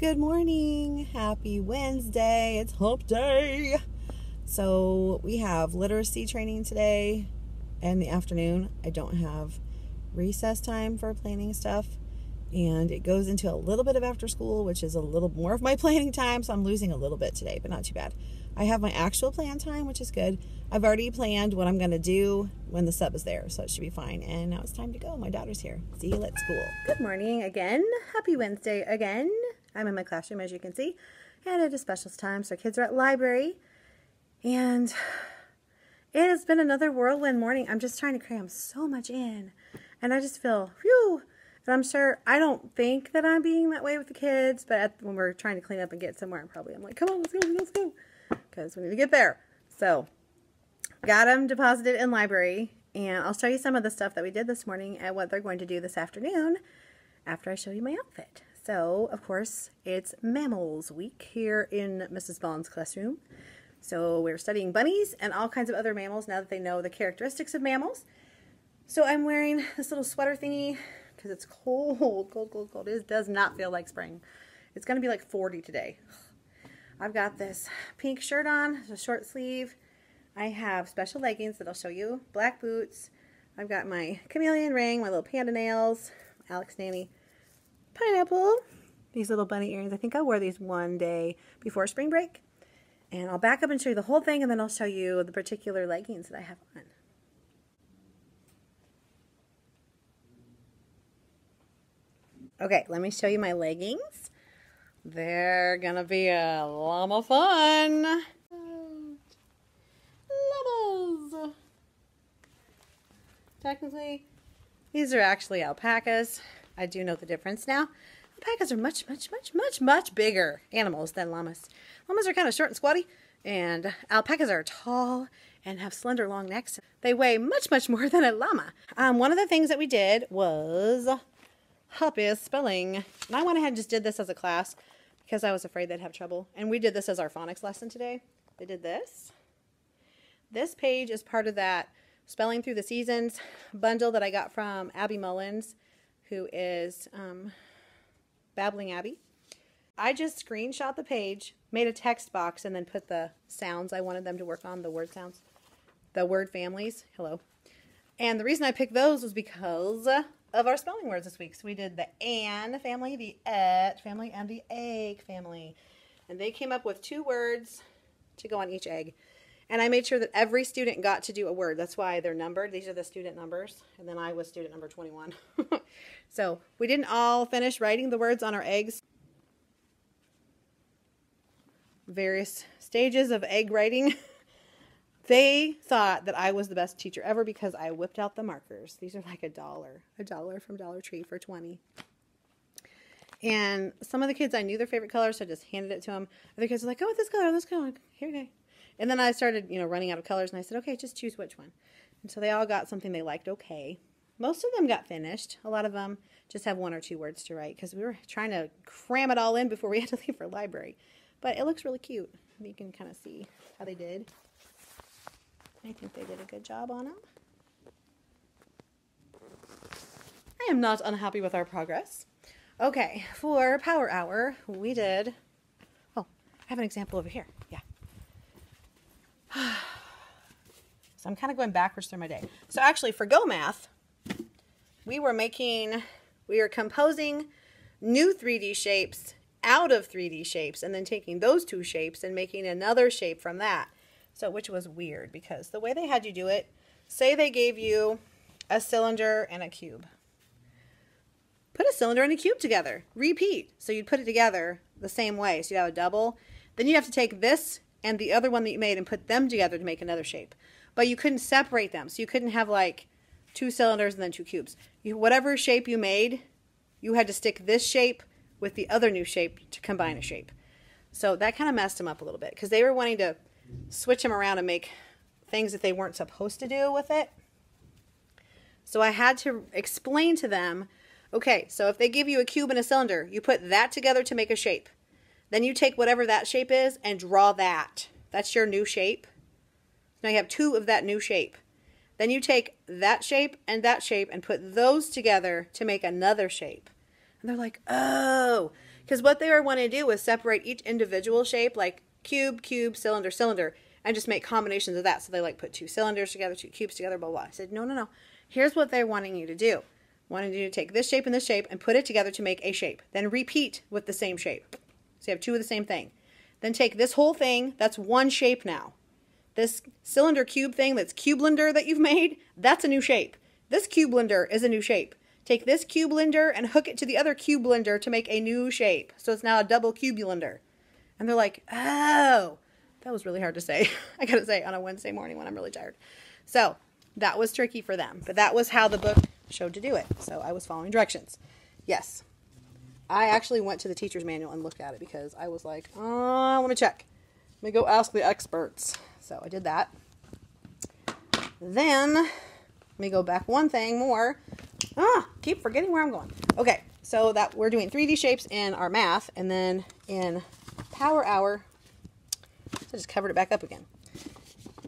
Good morning. Happy Wednesday. It's hump day. So we have literacy training today in the afternoon. I don't have recess time for planning stuff, and it goes into a little bit of after school, which is a little more of my planning time, so I'm losing a little bit today, but not too bad. I have my actual plan time, which is good. I've already planned what I'm going to do when the sub is there, so it should be fine. And now it's time to go. My daughter's here. See you at school. Good morning again. Happy Wednesday again. I'm in my classroom, as you can see, and it is special time, so kids are at library. And it has been another whirlwind morning. I'm just trying to cram so much in, and I just feel, phew. And I'm sure, I don't think that I'm being that way with the kids, but when we're trying to clean up and get somewhere, I'm like, come on, let's go, because we need to get there. So, got them deposited in library, and I'll show you some of the stuff that we did this morning and what they're going to do this afternoon after I show you my outfit. So, of course, it's Mammals Week here in Mrs. Vaughn's classroom. So, we're studying bunnies and all kinds of other mammals now that they know the characteristics of mammals. So, I'm wearing this little sweater thingy because it's cold. It does not feel like spring. It's going to be like 40 today. I've got this pink shirt on, it's a short sleeve. I have special leggings that I'll show you, black boots. I've got my chameleon ring, my little panda nails, Alex Nanny pineapple, these little bunny earrings. I think I wore these one day before spring break. And I'll back up and show you the whole thing, and then I'll show you the particular leggings that I have on. Okay, let me show you my leggings. They're gonna be a llama fun. Llamas. Technically, these are actually alpacas. I do know the difference now. Alpacas are much bigger animals than llamas. Llamas are kind of short and squatty, and alpacas are tall and have slender long necks. They weigh much more than a llama. One of the things that we did was happiest spelling. And I went ahead and just did this as a class because I was afraid they'd have trouble. And we did this as our phonics lesson today. They did this. This page is part of that Spelling Through the Seasons bundle that I got from Abby Mullins, who is Babbling Abby. I just screenshot the page, made a text box, and then put the sounds I wanted them to work on, the word sounds, the word families. Hello. And the reason I picked those was because of our spelling words this week. So we did the an family, the et family, and the egg family. And they came up with 2 words to go on each egg. And I made sure that every student got to do a word. That's why they're numbered. These are the student numbers. And then I was student number 21. So we didn't all finish writing the words on our eggs. Various stages of egg writing. They thought that I was the best teacher ever because I whipped out the markers. These are like $1 from Dollar Tree for 20. And some of the kids, I knew their favorite color, so I just handed it to them. Other kids were like, oh, this color, this color. Here we go. And then I started, running out of colors, and I said, okay, just choose which one. And so they all got something they liked okay. Most of them got finished. A lot of them just have 1 or 2 words to write because we were trying to cram it all in before we had to leave for library. But it looks really cute. You can kind of see how they did. I think they did a good job on them. I am not unhappy with our progress. Okay, for Power Hour, we did... Oh, I have an example over here. Yeah. So I'm kind of going backwards through my day. So actually, for Go Math, we were composing new 3D shapes out of 3D shapes, and then taking those 2 shapes and making another shape from that. So, which was weird because the way they had you do it, say they gave you a cylinder and a cube. Put a cylinder and a cube together. Repeat. So you'd put it together the same way. So you have a double. Then you have to take this and the other one that you made and put them together to make another shape. But you couldn't separate them. So you couldn't have like 2 cylinders and then 2 cubes. Whatever shape you made, you had to stick this shape with the other new shape to combine a shape. So that kind of messed them up a little bit because they were wanting to switch them around and make things that they weren't supposed to do with it. So I had to explain to them, okay, so if they give you a cube and a cylinder, you put that together to make a shape. Then you take whatever that shape is and draw that. That's your new shape. Now you have 2 of that new shape. Then you take that shape and put those together to make another shape. And they're like, oh, Because what they were wanting to do was separate each individual shape, like cube, cube, cylinder, cylinder, and just make combinations of that. So they like put 2 cylinders together, 2 cubes together, blah, blah. I said, no, no, no. Here's what they're wanting you to do. Wanting you to take this shape and put it together to make a shape. Then repeat with the same shape. So you have 2 of the same thing. Then take this whole thing, that's one shape now. This cylinder cube thing, that's Cubelander that you've made, that's a new shape. This Cubelander is a new shape. Take this Cubelander and hook it to the other Cubelander to make a new shape. So it's now a double Cubelander. And they're like, oh, that was really hard to say. I gotta say, on a Wednesday morning when I'm really tired. So that was tricky for them. But that was how the book showed to do it. So I was following directions. Yes. I actually went to the teacher's manual and looked at it because I was like, oh, let me check. Let me go ask the experts. So I did that. Then, let me go back one thing more. Keep forgetting where I'm going. Okay, so that we're doing 3D shapes in our math, and then in Power Hour, I just covered it back up again.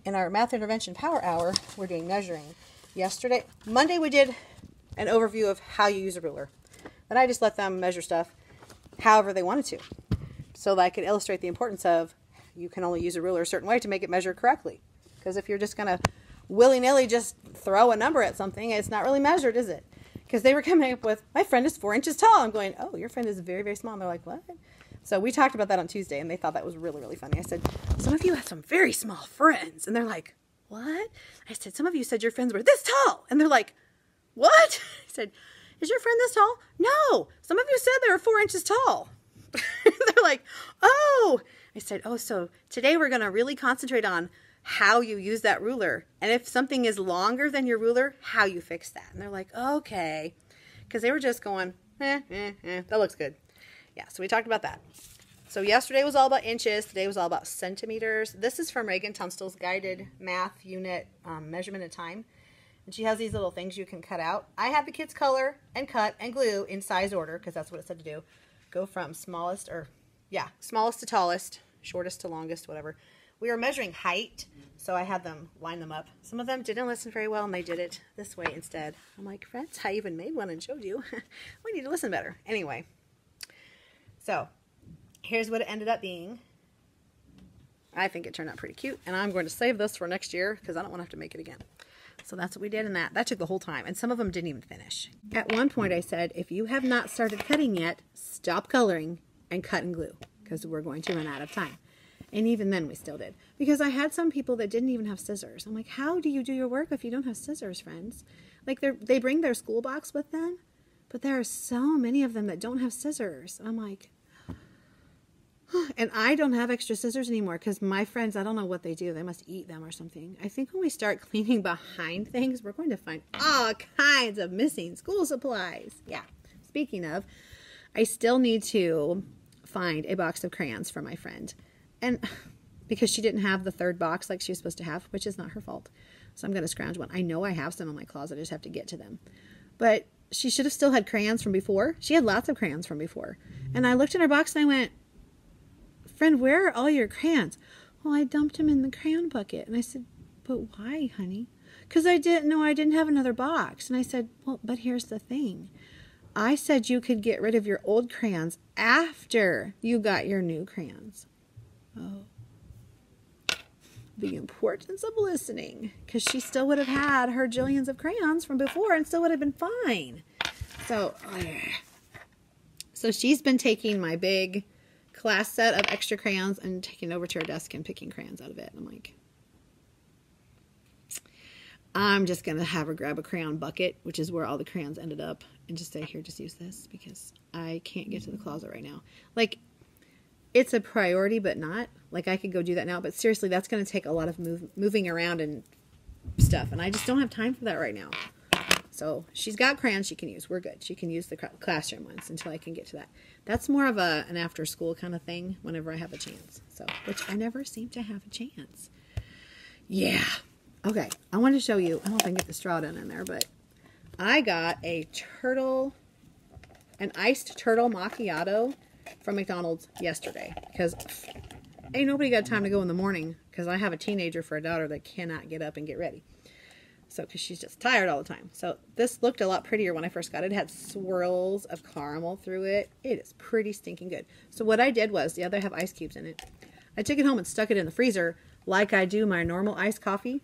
In our Math Intervention Power Hour, we're doing measuring. Monday we did an overview of how you use a ruler. Then I just let them measure stuff however they wanted to. So that I could illustrate the importance of you can only use a ruler a certain way to make it measure correctly. Because if you're just going to willy-nilly just throw a number at something, it's not really measured, is it? Because they were coming up with, my friend is 4 inches tall. I'm going, oh, your friend is very, very small. And they're like, what? So we talked about that on Tuesday, and they thought that was really, really funny. I said, some of you have some very small friends. And they're like, what? I said, some of you said your friends were this tall. And they're like, what? I said, is your friend this tall? No. Some of you said they were 4 inches tall. They're like, oh. I said, oh, so today we're going to really concentrate on how you use that ruler. And if something is longer than your ruler, how you fix that. And they're like, okay. Because they were just going, that looks good. Yeah, so we talked about that. So yesterday was all about inches. Today was all about centimeters. This is from Reagan Tunstall's Guided Math Unit Measurement and Time. And she has these little things you can cut out. I had the kids color and cut and glue in size order because that's what it said to do. Go from smallest to tallest, shortest to longest, whatever. We were measuring height, so I had them line them up. Some of them didn't listen very well, and they did it this way instead. I'm like, friends, I even made one and showed you. We need to listen better. Anyway, so here's what it ended up being. I think it turned out pretty cute, and I'm going to save this for next year because I don't want to have to make it again. So that's what we did, and that took the whole time, and some of them didn't even finish. At one point I said, if you have not started cutting yet, stop coloring and cut and glue because we're going to run out of time. And even then we still did. Because I had some people that didn't even have scissors. I'm like, how do you do your work if you don't have scissors, friends? Like they bring their school box with them, but there are so many of them that don't have scissors. I'm like, and I don't have extra scissors anymore because my friends, I don't know what they do. They must eat them or something. I think when we start cleaning behind things, we're going to find all kinds of missing school supplies. Yeah. Speaking of, I still need to find a box of crayons for my friend. And because she didn't have the third box like she was supposed to have, which is not her fault. So I'm going to scrounge one. I know I have some in my closet. I just have to get to them. But she should have still had crayons from before. She had lots of crayons from before. And I looked in her box and I went, friend, where are all your crayons? Well, I dumped them in the crayon bucket. And I said, but why, honey? Because I didn't know I didn't have another box. And I said, well, but here's the thing. I said you could get rid of your old crayons after you got your new crayons. Oh, the importance of listening, because she still would have had her jillions of crayons from before and still would have been fine. So she's been taking my big class set of extra crayons and taking it over to her desk and picking crayons out of it. And I'm like, I'm just going to have her grab a crayon bucket, which is where all the crayons ended up, and just say, here, just use this because I can't get to the closet right now. Like, it's a priority, but not. Like, I could go do that now, but seriously, that's going to take a lot of moving around and stuff, and I just don't have time for that right now. So she's got crayons she can use. We're good. She can use the classroom ones until I can get to that. That's more of an after-school kind of thing whenever I have a chance. So, which I never seem to have a chance. Yeah. Okay, I want to show you. I don't know if I can get the straw done in there, but I got an iced turtle macchiato from McDonald's yesterday because ain't nobody got time to go in the morning because I have a teenager for a daughter that cannot get up and get ready. So, because she's just tired all the time. So this looked a lot prettier when I first got it. It had swirls of caramel through it. It is pretty stinking good. So what I did was, the other have ice cubes in it. I took it home and stuck it in the freezer like I do my normal iced coffee.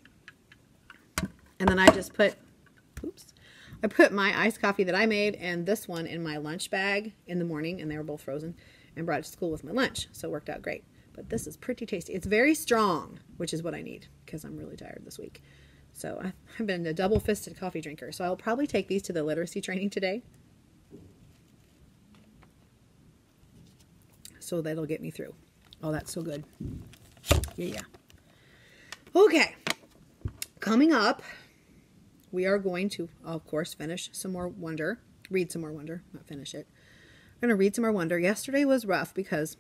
And then I just put, I put my iced coffee that I made and this one in my lunch bag in the morning, and they were both frozen, and brought it to school with my lunch. So it worked out great. But this is pretty tasty. It's very strong, which is what I need because I'm really tired this week. So I've been a double-fisted coffee drinker. So I'll probably take these to the literacy training today. So that'll get me through. Oh, that's so good. Yeah. Okay. Coming up, we are going to, of course, finish some more Wonder. Read some more Wonder, not finish it. I'm going to read some more Wonder. Yesterday was rough because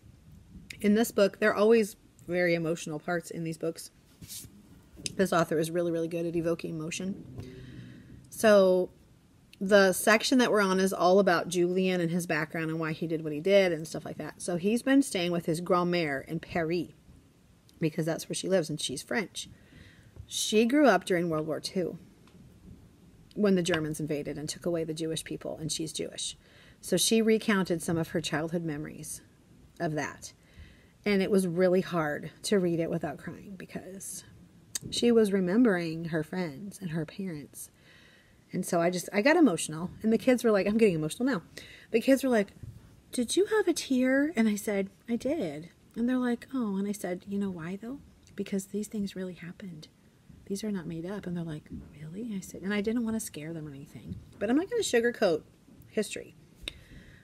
in this book, there are always very emotional parts in these books. This author is really, really good at evoking emotion. So the section that we're on is all about Julian and his background and why he did what he did and stuff like that. So he's been staying with his grand-mère in Paris because that's where she lives, and she's French. She grew up during World War II when the Germans invaded and took away the Jewish people, and she's Jewish. So she recounted some of her childhood memories of that. And it was really hard to read it without crying because she was remembering her friends and her parents. And so I got emotional. And the kids were like, I'm getting emotional now. The kids were like, did you have a tear? And I said, I did. And they're like, oh. And I said, you know why though? Because these things really happened. These are not made up. And they're like, really? I said, and I didn't want to scare them or anything. But I'm not going to sugarcoat history.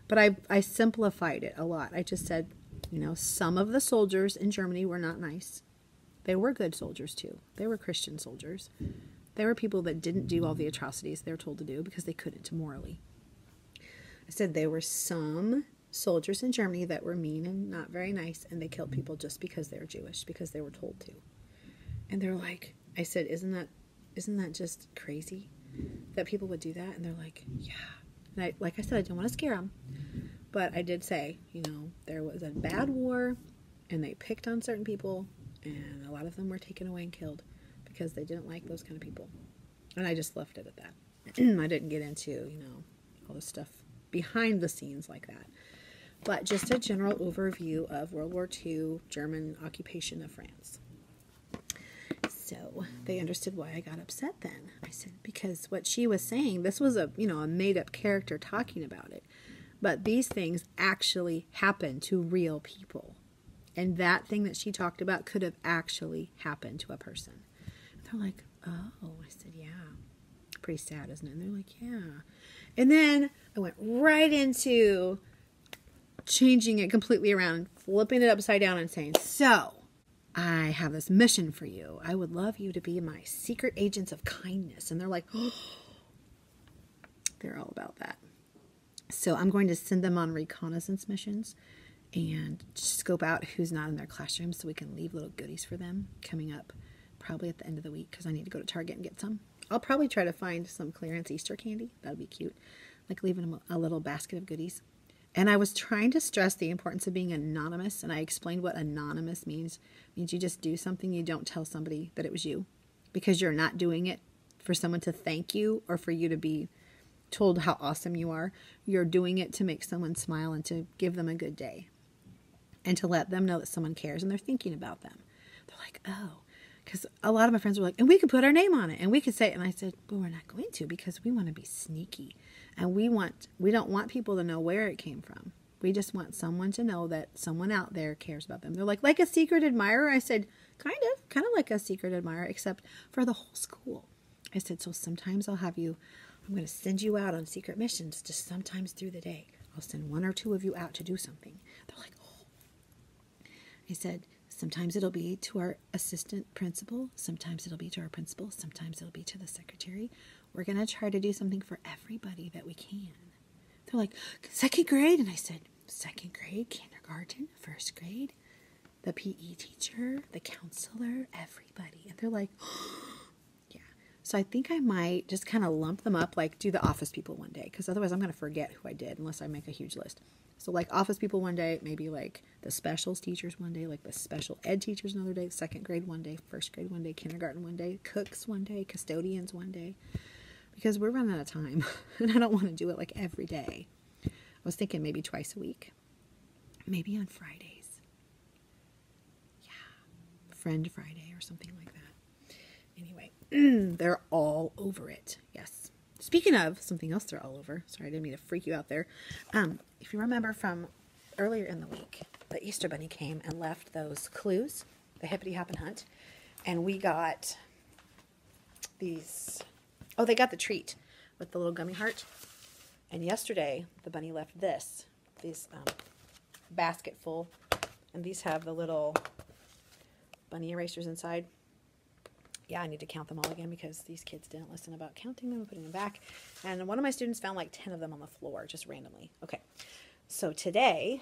But I simplified it a lot. I just said, you know, some of the soldiers in Germany were not nice. They were good soldiers too. They were Christian soldiers. They were people that didn't do all the atrocities they were told to do because they couldn't morally. I said there were some soldiers in Germany that were mean and not very nice, and they killed people just because they were Jewish, because they were told to. And they're like, I said, isn't that just crazy that people would do that? And they're like, yeah. And like I said, I didn't want to scare them. But I did say, you know, there was a bad war, and they picked on certain people, and a lot of them were taken away and killed because they didn't like those kind of people. And I just left it at that. I didn't get into, you know, all the stuff behind the scenes like that. But just a general overview of World War II German occupation of France. So they understood why I got upset then. I said, because what she was saying, this was a, you know, a made-up character talking about it. But these things actually happen to real people. And that thing that she talked about could have actually happened to a person. And they're like, oh. I said, yeah. Pretty sad, isn't it? And they're like, yeah. And then I went right into changing it completely around, flipping it upside down and saying, so, I have this mission for you. I would love you to be my secret agents of kindness. And they're like, oh. They're all about that. So I'm going to send them on reconnaissance missions and scope out who's not in their classroom so we can leave little goodies for them coming up probably at the end of the week because I need to go to Target and get some. I'll probably try to find some clearance Easter candy. That would be cute. Like leaving them a little basket of goodies. And I was trying to stress the importance of being anonymous, and I explained what anonymous means. It means you just do something, you don't tell somebody that it was you because you're not doing it for someone to thank you or for you to be told how awesome you are. You're doing it to make someone smile and to give them a good day and to let them know that someone cares and they're thinking about them. They're like, oh, because a lot of my friends were like, and we could put our name on it and we could say it. And I said, but we're not going to because we want to be sneaky and we don't want people to know where it came from. We just want someone to know that someone out there cares about them. They're like a secret admirer. I said, kind of like a secret admirer, except for the whole school. I said, so sometimes I'm going to send you out on secret missions just sometimes through the day. I'll send one or two of you out to do something. They're like, oh. I said, sometimes it'll be to our assistant principal. Sometimes it'll be to our principal. Sometimes it'll be to the secretary. We're going to try to do something for everybody that we can. They're like, second grade? And I said, second grade, kindergarten, first grade, the PE teacher, the counselor, everybody. And they're like, oh. So I think I might just kind of lump them up, like do the office people one day, because otherwise I'm going to forget who I did unless I make a huge list. So like office people one day, maybe like the specials teachers one day, like the special ed teachers another day, second grade one day, first grade one day, kindergarten one day, cooks one day, custodians one day, because we're running out of time and I don't want to do it like every day. I was thinking maybe twice a week, maybe on Fridays. Yeah, Friend Friday or something like that. Anyway, they're all over it. Yes. Speaking of something else they're all over, sorry, I didn't mean to freak you out there. If you remember from earlier in the week, the Easter Bunny came and left those clues, the hippity hop and hunt, and we got these, oh, they got the treat with the little gummy heart. And yesterday, the bunny left this basket full, and these have the little bunny erasers inside. Yeah, I need to count them all again because these kids didn't listen about counting them and putting them back. And one of my students found like 10 of them on the floor, just randomly. Okay, so today,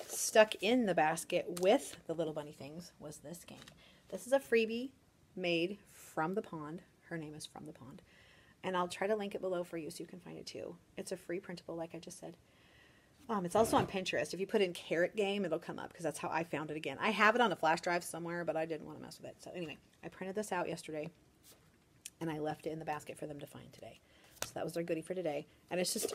stuck in the basket with the little bunny things was this game. This is a freebie made from the pond. Her name is From the Pond. And I'll try to link it below for you so you can find it too. It's a free printable, like I just said. It's also on Pinterest. If you put in carrot game, it'll come up because that's how I found it again. I have it on a flash drive somewhere, but I didn't want to mess with it. So anyway, I printed this out yesterday, and I left it in the basket for them to find today. So that was their goodie for today. And it's just,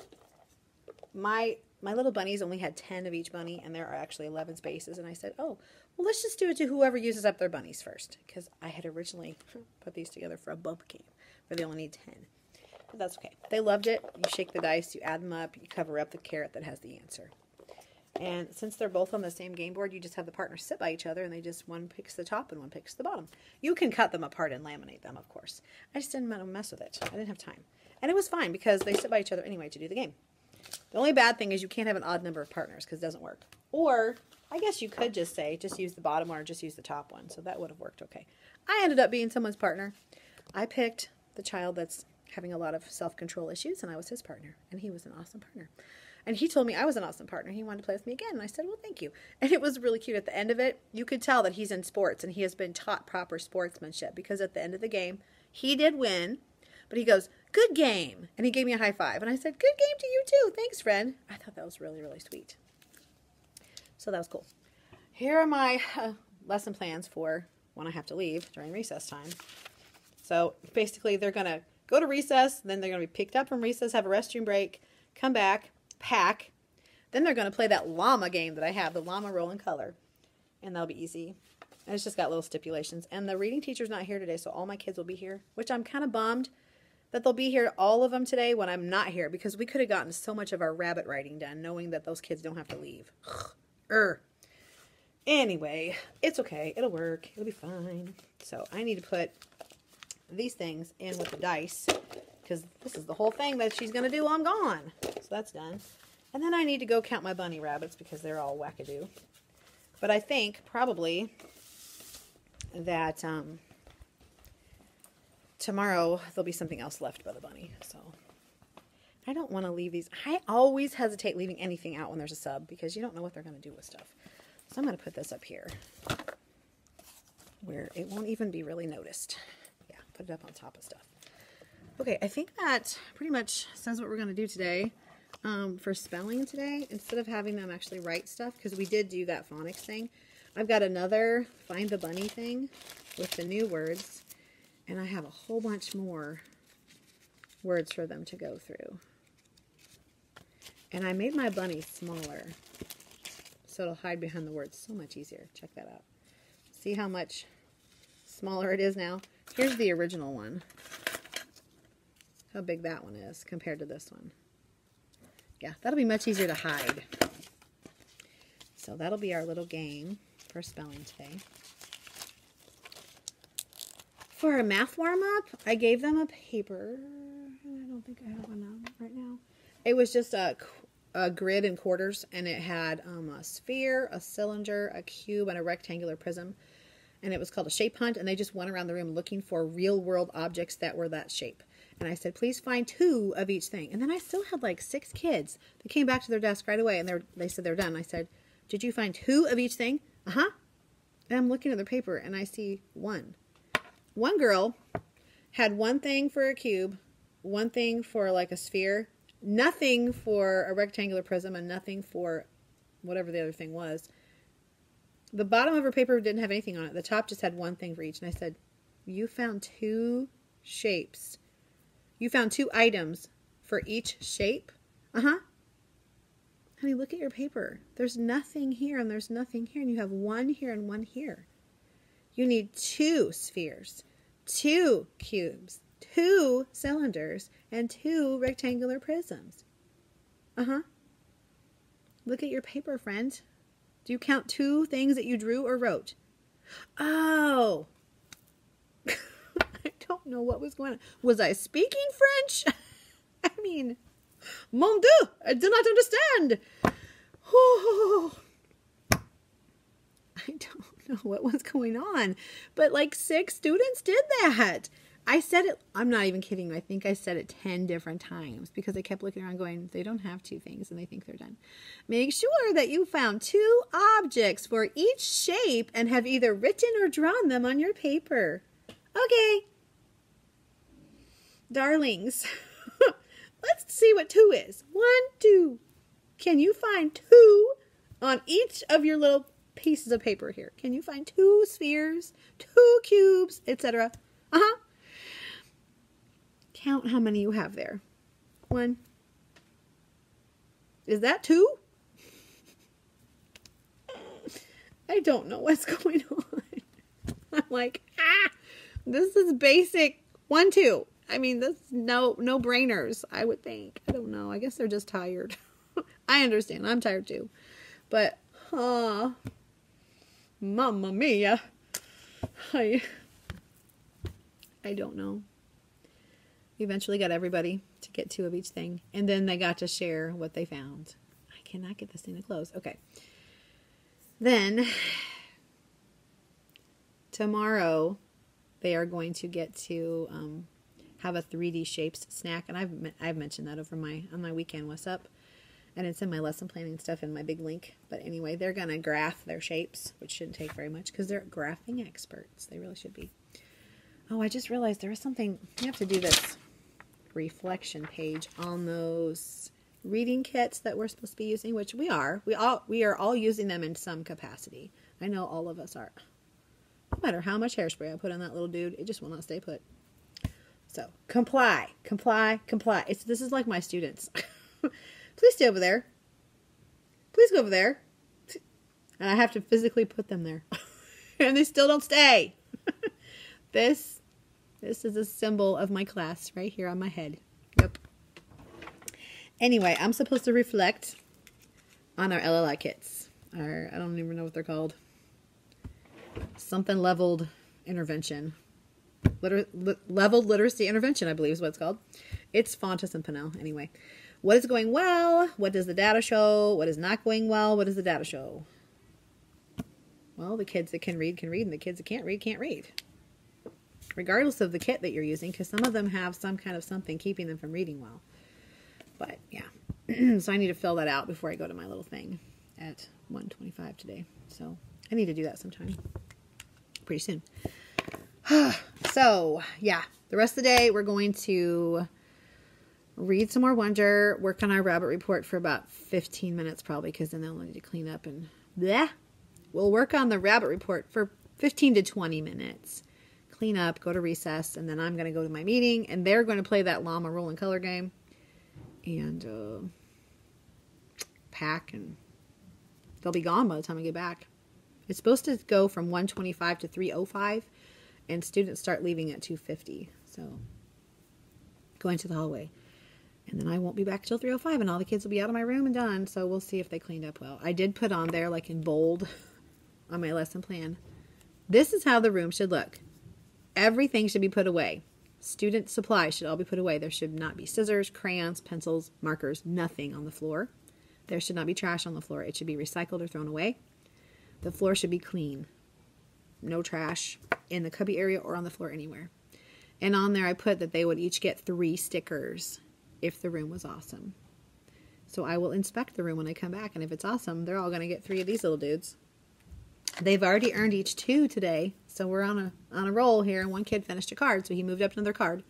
my little bunnies only had 10 of each bunny, and there are actually 11 spaces. And I said, oh, well, let's just do it to whoever uses up their bunnies first, because I had originally put these together for a bump game where they only need 10. But that's okay. They loved it. You shake the dice, you add them up, you cover up the carrot that has the answer. And since they're both on the same game board, you just have the partners sit by each other, and they just, one picks the top and one picks the bottom. You can cut them apart and laminate them, of course. I just didn't want to mess with it. I didn't have time. And it was fine because they sit by each other anyway to do the game. The only bad thing is you can't have an odd number of partners because it doesn't work. Or, I guess you could just say, just use the bottom one or just use the top one. So that would have worked okay. I ended up being someone's partner. I picked the child that's having a lot of self-control issues, and I was his partner, and he was an awesome partner. And he told me I was an awesome partner. He wanted to play with me again, and I said, well, thank you. And it was really cute. At the end of it, you could tell that he's in sports, and he has been taught proper sportsmanship, because at the end of the game, he did win, but he goes, good game, and he gave me a high five, and I said, good game to you too. Thanks, friend. I thought that was really, really sweet. So that was cool. Here are my lesson plans for when I have to leave during recess time. So basically, they're going to go to recess, then they're going to be picked up from recess, have a restroom break, come back, pack. Then they're going to play that llama game that I have, the llama roll and color. And that'll be easy. And it's just got little stipulations. And the reading teacher's not here today, so all my kids will be here, which I'm kind of bummed that they'll be here, all of them today, when I'm not here, because we could have gotten so much of our rabbit writing done knowing that those kids don't have to leave. Anyway, it's okay. It'll work. It'll be fine. So I need to put these things in with the dice, because this is the whole thing that she's going to do while I'm gone. So that's done. And then I need to go count my bunny rabbits because they're all wackadoo. But I think probably that tomorrow there'll be something else left by the bunny. So I don't want to leave these. I always hesitate leaving anything out when there's a sub because you don't know what they're going to do with stuff. So I'm going to put this up here where it won't even be really noticed. Yeah, put it up on top of stuff. Okay, I think that pretty much says what we're going to do today. For spelling today, instead of having them actually write stuff, because we did do that phonics thing, I've got another Find the Bunny thing with the new words, and I have a whole bunch more words for them to go through. And I made my bunny smaller, so it'll hide behind the words so much easier. Check that out. See how much smaller it is now? Here's the original one. How big that one is compared to this one. Yeah, that'll be much easier to hide. So that'll be our little game for spelling today. For a math warm-up, I gave them a paper. I don't think I have one right now. It was just a grid and quarters, and it had a sphere, a cylinder, a cube, and a rectangular prism. And it was called a shape hunt, and they just went around the room looking for real-world objects that were that shape. And I said, please find 2 of each thing. And then I still had like 6 kids that came back to their desk right away, and they said they're done. I said, did you find 2 of each thing? Uh-huh. And I'm looking at the paper, and I see 1. one girl had one thing for a cube, one thing for like a sphere, nothing for a rectangular prism, and nothing for whatever the other thing was. The bottom of her paper didn't have anything on it. The top just had one thing for each. And I said, you found 2 shapes. You found 2 items for each shape? Uh-huh. Honey, look at your paper. There's nothing here and there's nothing here. And you have 1 here and 1 here. You need 2 spheres, 2 cubes, 2 cylinders, and 2 rectangular prisms. Uh-huh. Look at your paper, friend. Do you count 2 things that you drew or wrote? Oh. I don't know what was going on. Was I speaking French? I mean, mon Dieu, I do not understand. Oh. I don't know what was going on. But like 6 students did that. I said it, I'm not even kidding you. I think I said it 10 different times because I kept looking around going, they don't have 2 things and they think they're done. Make sure that you found 2 objects for each shape and have either written or drawn them on your paper. Okay. Darlings, let's see what 2 is. 1, 2. Can you find 2 on each of your little pieces of paper here? Can you find 2 spheres, 2 cubes, etc.? Uh-huh. Count how many you have there. 1. Is that 2? I don't know what's going on. I'm like, this is basic 1, 2. I mean, this no brainers, I would think. I don't know. I guess they're just tired. I understand. I'm tired too. But, mamma mia. I don't know. Eventually got everybody to get 2 of each thing. And then they got to share what they found. I cannot get this thing to close. Okay. Then, tomorrow, they are going to get to have a 3D shapes snack. And I've mentioned that over on my weekend what's up. And it's in my lesson planning stuff in my big link. But anyway, they're going to graph their shapes, which shouldn't take very much because they're graphing experts. They really should be. Oh, I just realized there was something, you have to do this reflection page on those reading kits that we're supposed to be using, which we are. We are all using them in some capacity. I know all of us are. No matter how much hairspray I put on that little dude, it just will not stay put. So, comply, comply, comply. This is like my students. Please stay over there. Please go over there. And I have to physically put them there. And they still don't stay. This is a symbol of my class right here on my head. Yep. Anyway, I'm supposed to reflect on our LLI kits. I don't even know what they're called. Something leveled intervention. Leveled literacy intervention, I believe is what it's called. It's Fontes and Pinnell. Anyway, what is going well? What does the data show? What is not going well? What does the data show? Well, the kids that can read, and the kids that can't read. Regardless of the kit that you're using, because some of them have some kind of something keeping them from reading well. But, yeah. So I need to fill that out before I go to my little thing at 1:25 today. So I need to do that sometime. Pretty soon. So, yeah. The rest of the day, we're going to read some more Wonder, work on our rabbit report for about 15 minutes probably, because then they'll need to clean up and blah. We'll work on the rabbit report for 15 to 20 minutes. Clean up, go to recess, and then I'm going to go to my meeting, and they're going to play that llama roll and color game, and pack, and they'll be gone by the time I get back. It's supposed to go from 1:25 to 3:05, and students start leaving at 2:50, so going to the hallway. And then I won't be back till 3:05, and all the kids will be out of my room and done, so we'll see if they cleaned up well. I did put on there, like in bold, on my lesson plan, this is how the room should look. Everything should be put away. Student supplies should all be put away. There should not be scissors, crayons, pencils, markers, nothing on the floor. There should not be trash on the floor. It should be recycled or thrown away. The floor should be clean. No trash in the cubby area or on the floor anywhere. And on there I put that they would each get 3 stickers if the room was awesome. So I will inspect the room when I come back, and if it's awesome, they're all going to get 3 of these little dudes. They've already earned each 2 today. So we're on a roll here, and one kid finished a card, so he moved up another card.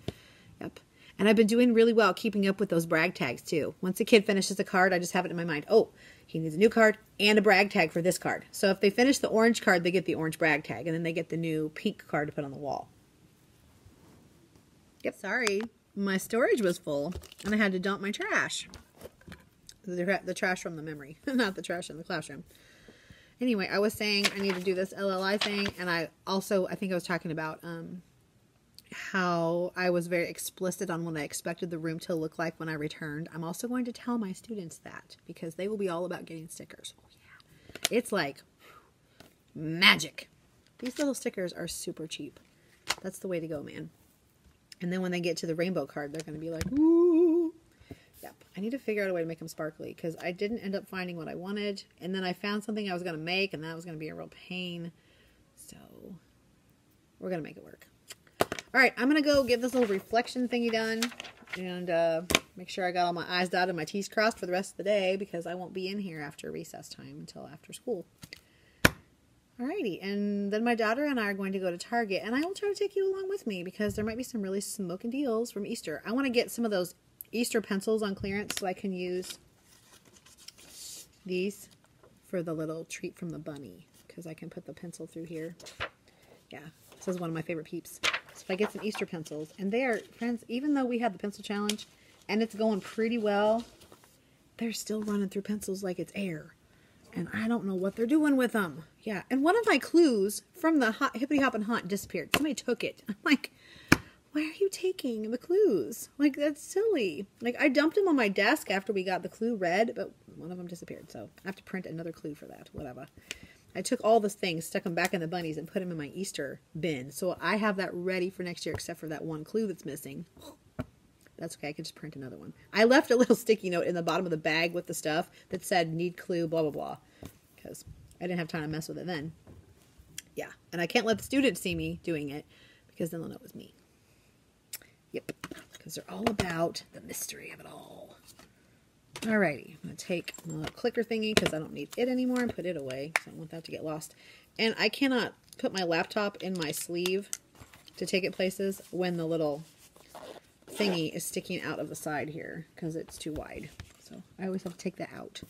Yep. And I've been doing really well keeping up with those brag tags too. Once a kid finishes a card, I just have it in my mind. Oh, he needs a new card and a brag tag for this card. So if they finish the orange card, they get the orange brag tag, and then they get the new pink card to put on the wall. Yep. Sorry, my storage was full, and I had to dump my trash. The trash from the memory, not the trash in the classroom. Anyway, I was saying I need to do this LLI thing, and I think I was talking about how I was very explicit on what I expected the room to look like when I returned. I'm also going to tell my students that, because they will be all about getting stickers. Oh, yeah. It's like magic. These little stickers are super cheap. That's the way to go, man. And then when they get to the rainbow card, they're going to be like, woo. Yep. I need to figure out a way to make them sparkly, because I didn't end up finding what I wanted. And then I found something I was going to make, and that was going to be a real pain. So we're going to make it work. All right, I'm going to go get this little reflection thingy done and make sure I got all my I's dotted and my T's crossed for the rest of the day, because I won't be in here after recess time until after school. Alrighty, and then my daughter and I are going to go to Target, and I will try to take you along with me, because there might be some really smoking deals from Easter. I want to get some of those Easter pencils on clearance so I can use these for the little treat from the bunny, because I can put the pencil through here. Yeah, this is one of my favorite peeps. So if I get some Easter pencils, and they are, friends, even though we had the pencil challenge and it's going pretty well, they're still running through pencils like it's air. And I don't know what they're doing with them. Yeah, and one of my clues from the Hippity Hop and Hunt disappeared. Somebody took it. I'm like, why are you taking the clues? Like, that's silly. Like, I dumped them on my desk after we got the clue read, but one of them disappeared. So I have to print another clue for that, whatever. I took all the things, stuck them back in the bunnies, and put them in my Easter bin. So I have that ready for next year, except for that one clue that's missing. That's okay. I can just print another one. I left a little sticky note in the bottom of the bag with the stuff that said, need clue, blah, blah, blah. Because I didn't have time to mess with it then. Yeah. And I can't let the students see me doing it, because then they'll know it was me. Yep. Because they're all about the mystery of it all. Alrighty, I'm going to take my little clicker thingy, because I don't need it anymore, and put it away, because I don't want that to get lost. And I cannot put my laptop in my sleeve to take it places when the little thingy is sticking out of the side here, because it's too wide. So I always have to take that out,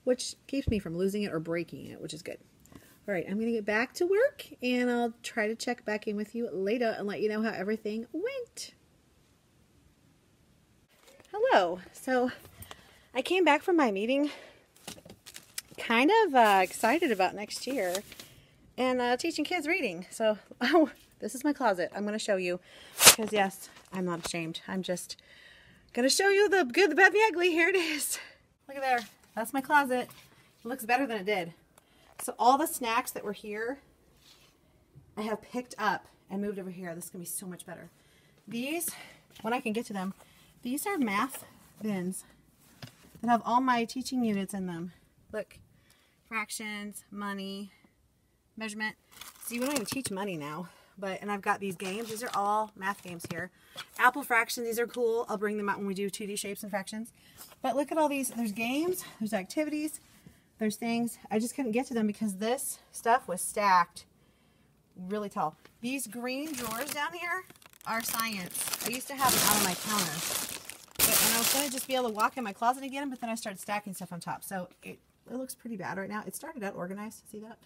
which keeps me from losing it or breaking it, which is good. Alright, I'm going to get back to work, and I'll try to check back in with you later and let you know how everything went. Hello. So I came back from my meeting kind of excited about next year and teaching kids reading. So, oh, this is my closet. I'm going to show you, because yes, I'm not ashamed. I'm just going to show you the good, the bad, the ugly. Here it is. Look at there. That's my closet. It looks better than it did. So all the snacks that were here, I have picked up and moved over here. This is going to be so much better. These, when I can get to them, these are math bins that have all my teaching units in them. Look, fractions, money, measurement. See, we don't even teach money now, and I've got these games. These are all math games here. Apple fractions, these are cool. I'll bring them out when we do 2D shapes and fractions. But look at all these. There's games, there's activities, there's things. I just couldn't get to them because this stuff was stacked really tall. These green drawers down here are science. I used to have them out on my counter. And I was going to just be able to walk in my closet and get them, but then I started stacking stuff on top. So it looks pretty bad right now. It started out organized. See that?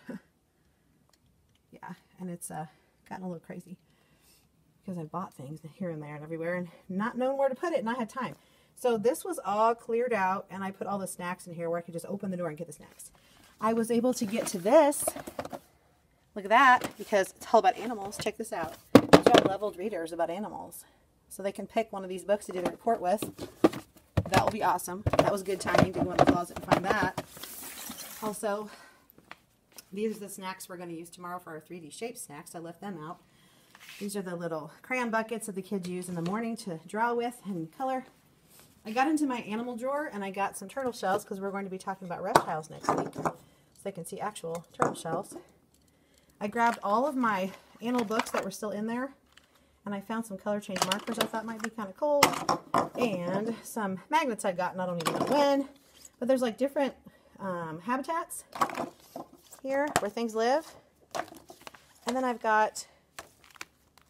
Yeah, and it's gotten a little crazy because I bought things here and there and everywhere and not known where to put it, and I had time. So this was all cleared out, and I put all the snacks in here where I could just open the door and get the snacks. I was able to get to this. Look at that, because it's all about animals. Check this out. These are leveled readers about animals. So they can pick one of these books to do the report with. That will be awesome. That was good timing to go in the closet and find that. Also, these are the snacks we're going to use tomorrow for our 3D shape snacks. I left them out. These are the little crayon buckets that the kids use in the morning to draw with and color. I got into my animal drawer and I got some turtle shells because we're going to be talking about reptiles next week. So they can see actual turtle shells. I grabbed all of my animal books that were still in there. And I found some color change markers I thought might be kind of cool. And some magnets I'd gotten, I don't even know when. But there's like different habitats here where things live. And then I've got,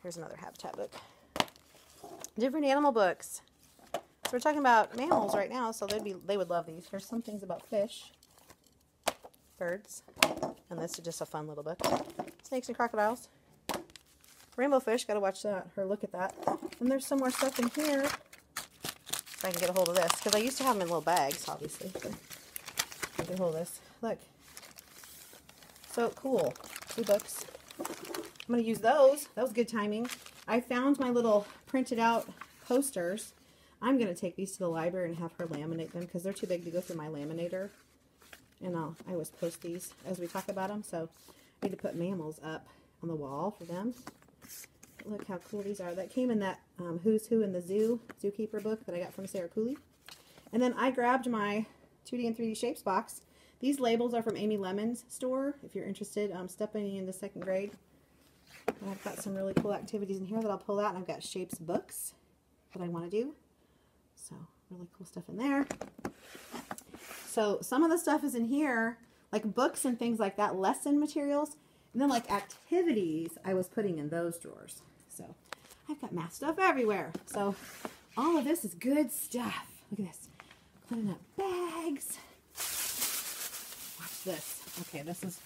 here's another habitat book. Different animal books. So we're talking about mammals right now, so they would love these. Here's some things about fish, birds, and this is just a fun little book. Snakes and crocodiles. Rainbow fish, gotta watch that, or look at that. And there's some more stuff in here. If I can get a hold of this, because I used to have them in little bags, obviously. But I can get a hold of this. Look. So cool. 2 books. I'm going to use those. That was good timing. I found my little printed out posters. I'm going to take these to the library and have her laminate them because they're too big to go through my laminator. And I always post these as we talk about them. So I need to put mammals up on the wall for them. Look how cool these are. That came in that Who's Who in the Zookeeper book that I got from Sarah Cooley. And then I grabbed my 2D and 3D Shapes box. These labels are from Amy Lemon's store, if you're interested, stepping into 2nd grade. And I've got some really cool activities in here that I'll pull out, and I've got Shapes books that I want to do. So, really cool stuff in there. So, some of the stuff is in here, like books and things like that, lesson materials, and then like activities I was putting in those drawers. So, I've got math stuff everywhere. So, all of this is good stuff. Look at this. Cleaning up bags. Watch this. Okay, this is,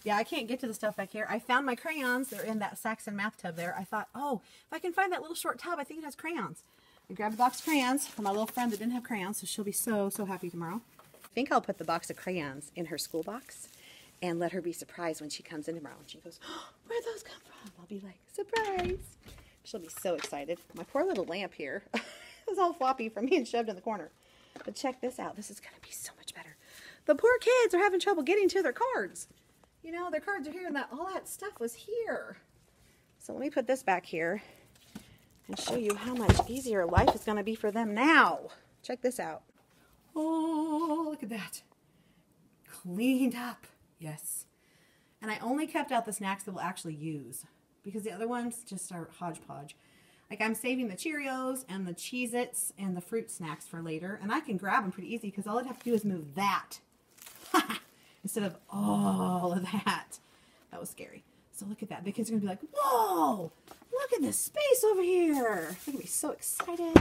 yeah, I can't get to the stuff back here. I found my crayons. They're in that Saxon math tub there. I thought, oh, if I can find that little short tub, I think it has crayons. I grabbed a box of crayons for my little friend that didn't have crayons, so she'll be so, so happy tomorrow. I think I'll put the box of crayons in her school box and let her be surprised when she comes in tomorrow. And she goes, oh, where'd those come from? I'll be like, surprise. She'll be so excited. My poor little lamp here is all floppy from being shoved in the corner. But check this out. This is going to be so much better. The poor kids are having trouble getting to their cards. You know, their cards are here and all that stuff was here. So let me put this back here and show you how much easier life is going to be for them now. Check this out. Oh, look at that. Cleaned up. Yes. And I only kept out the snacks that we'll actually use because the other ones just are hodgepodge. Like I'm saving the Cheerios and the Cheez-Its and the fruit snacks for later. And I can grab them pretty easy because all I'd have to do is move that. Instead of all of that. That was scary. So look at that. The kids are going to be like, whoa, look at this space over here. They're going to be so excited.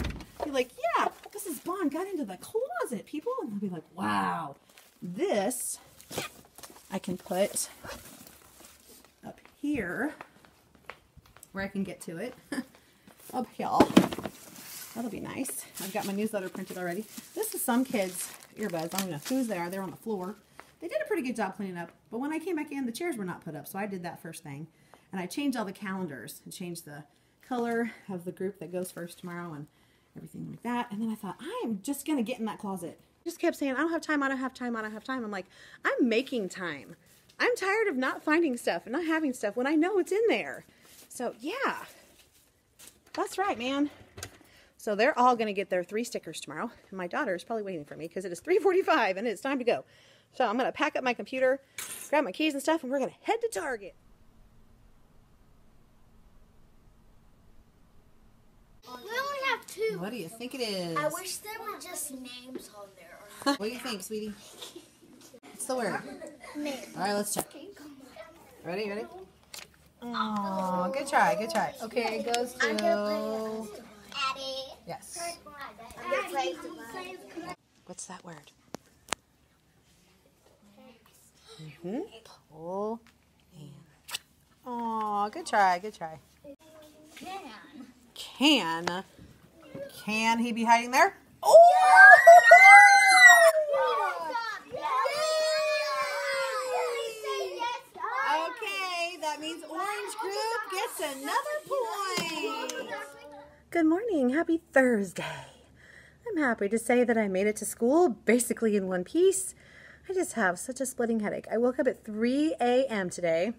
Be like, yeah, Mrs. Bond got into the closet, people. And they'll be like, wow, this I can put up here where I can get to it. Up here. That'll be nice. I've got my newsletter printed already. This is some kids' earbuds. I don't know whose they are. They're on the floor. They did a pretty good job cleaning up, but when I came back in, the chairs were not put up, so I did that first thing. And I changed all the calendars and changed the color of the group that goes first tomorrow and everything like that. And then I thought, I am just going to get in that closet. I just kept saying, I don't have time, I don't have time, I don't have time. I'm like, I'm making time. I'm tired of not finding stuff and not having stuff when I know it's in there. So, yeah. That's right, man. So they're all going to get their 3 stickers tomorrow. And my daughter is probably waiting for me because it is 3:45 and it's time to go. So I'm going to pack up my computer, grab my keys and stuff, and we're going to head to Target. We only have 2. What do you think it is? I wish there were just names on there. What do you think, sweetie? What's the word? Name. All right, let's check. Ready? Ready? Oh, good try, good try. Okay, it goes to... Addy. Yes. What's that word? Pull in. Oh, good try, good try. Can. Can he be hiding there? Oh! Okay, that means Orange Group gets another point. Good morning. Happy Thursday. I'm happy to say that I made it to school basically in one piece. I just have such a splitting headache. I woke up at 3 a.m. today,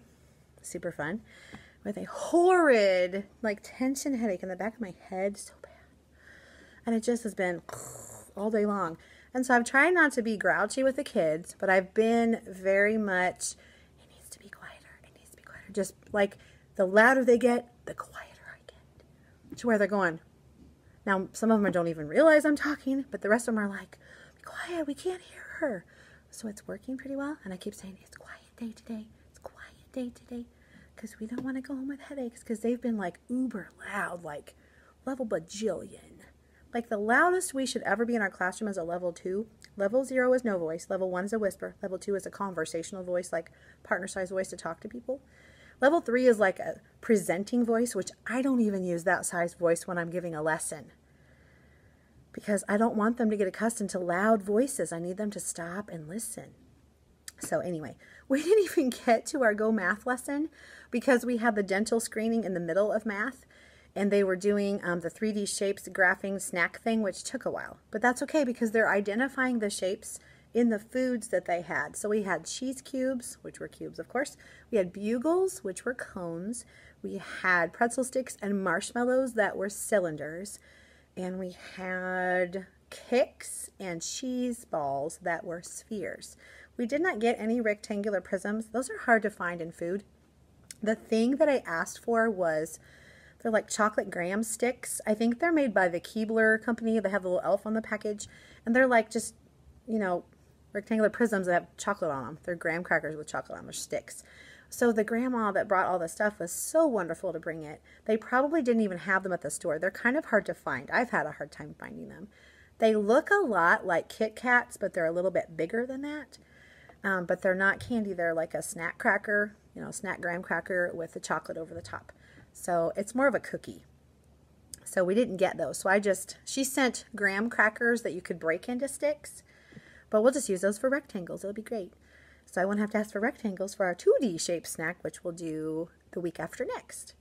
super fun, with a horrid, like, tension headache in the back of my head, so bad. And it just has been all day long. And so I'm trying not to be grouchy with the kids, but I've been very much, it needs to be quieter, it needs to be quieter. Just like the louder they get, the quieter I get. To where they're going. Now, some of them don't even realize I'm talking, but the rest of them are like, be quiet, we can't hear her. So it's working pretty well, and I keep saying, it's quiet day today, it's quiet day today, because we don't want to go home with headaches, because they've been like uber loud, like level bajillion. Like the loudest we should ever be in our classroom is a level 2. Level 0 is no voice. Level 1 is a whisper. Level 2 is a conversational voice, like partner-sized voice to talk to people. Level 3 is like a presenting voice, which I don't even use that size voice when I'm giving a lesson, because I don't want them to get accustomed to loud voices. I need them to stop and listen. So anyway, we didn't even get to our Go Math lesson because we had the dental screening in the middle of math, and they were doing the 3D shapes graphing snack thing, which took a while. But that's okay because they're identifying the shapes in the foods that they had. So we had cheese cubes, which were cubes, of course. We had bugles, which were cones. We had pretzel sticks and marshmallows that were cylinders. And we had kicks and cheese balls that were spheres. We did not get any rectangular prisms. Those are hard to find in food. The thing that I asked for was, they're like chocolate graham sticks. I think they're made by the Keebler company. They have the little elf on the package. And they're like just, you know, rectangular prisms that have chocolate on them. They're graham crackers with chocolate on them. They're sticks. So the grandma that brought all the stuff was so wonderful to bring it. They probably didn't even have them at the store. They're kind of hard to find. I've had a hard time finding them. They look a lot like Kit Kats, but they're a little bit bigger than that. But they're not candy. They're like a snack cracker, you know, snack graham cracker with the chocolate over the top. So it's more of a cookie. So we didn't get those. So she sent graham crackers that you could break into sticks, but we'll just use those for rectangles. It'll be great. So I won't have to ask for rectangles for our 2D shaped snack, which we'll do the week after next.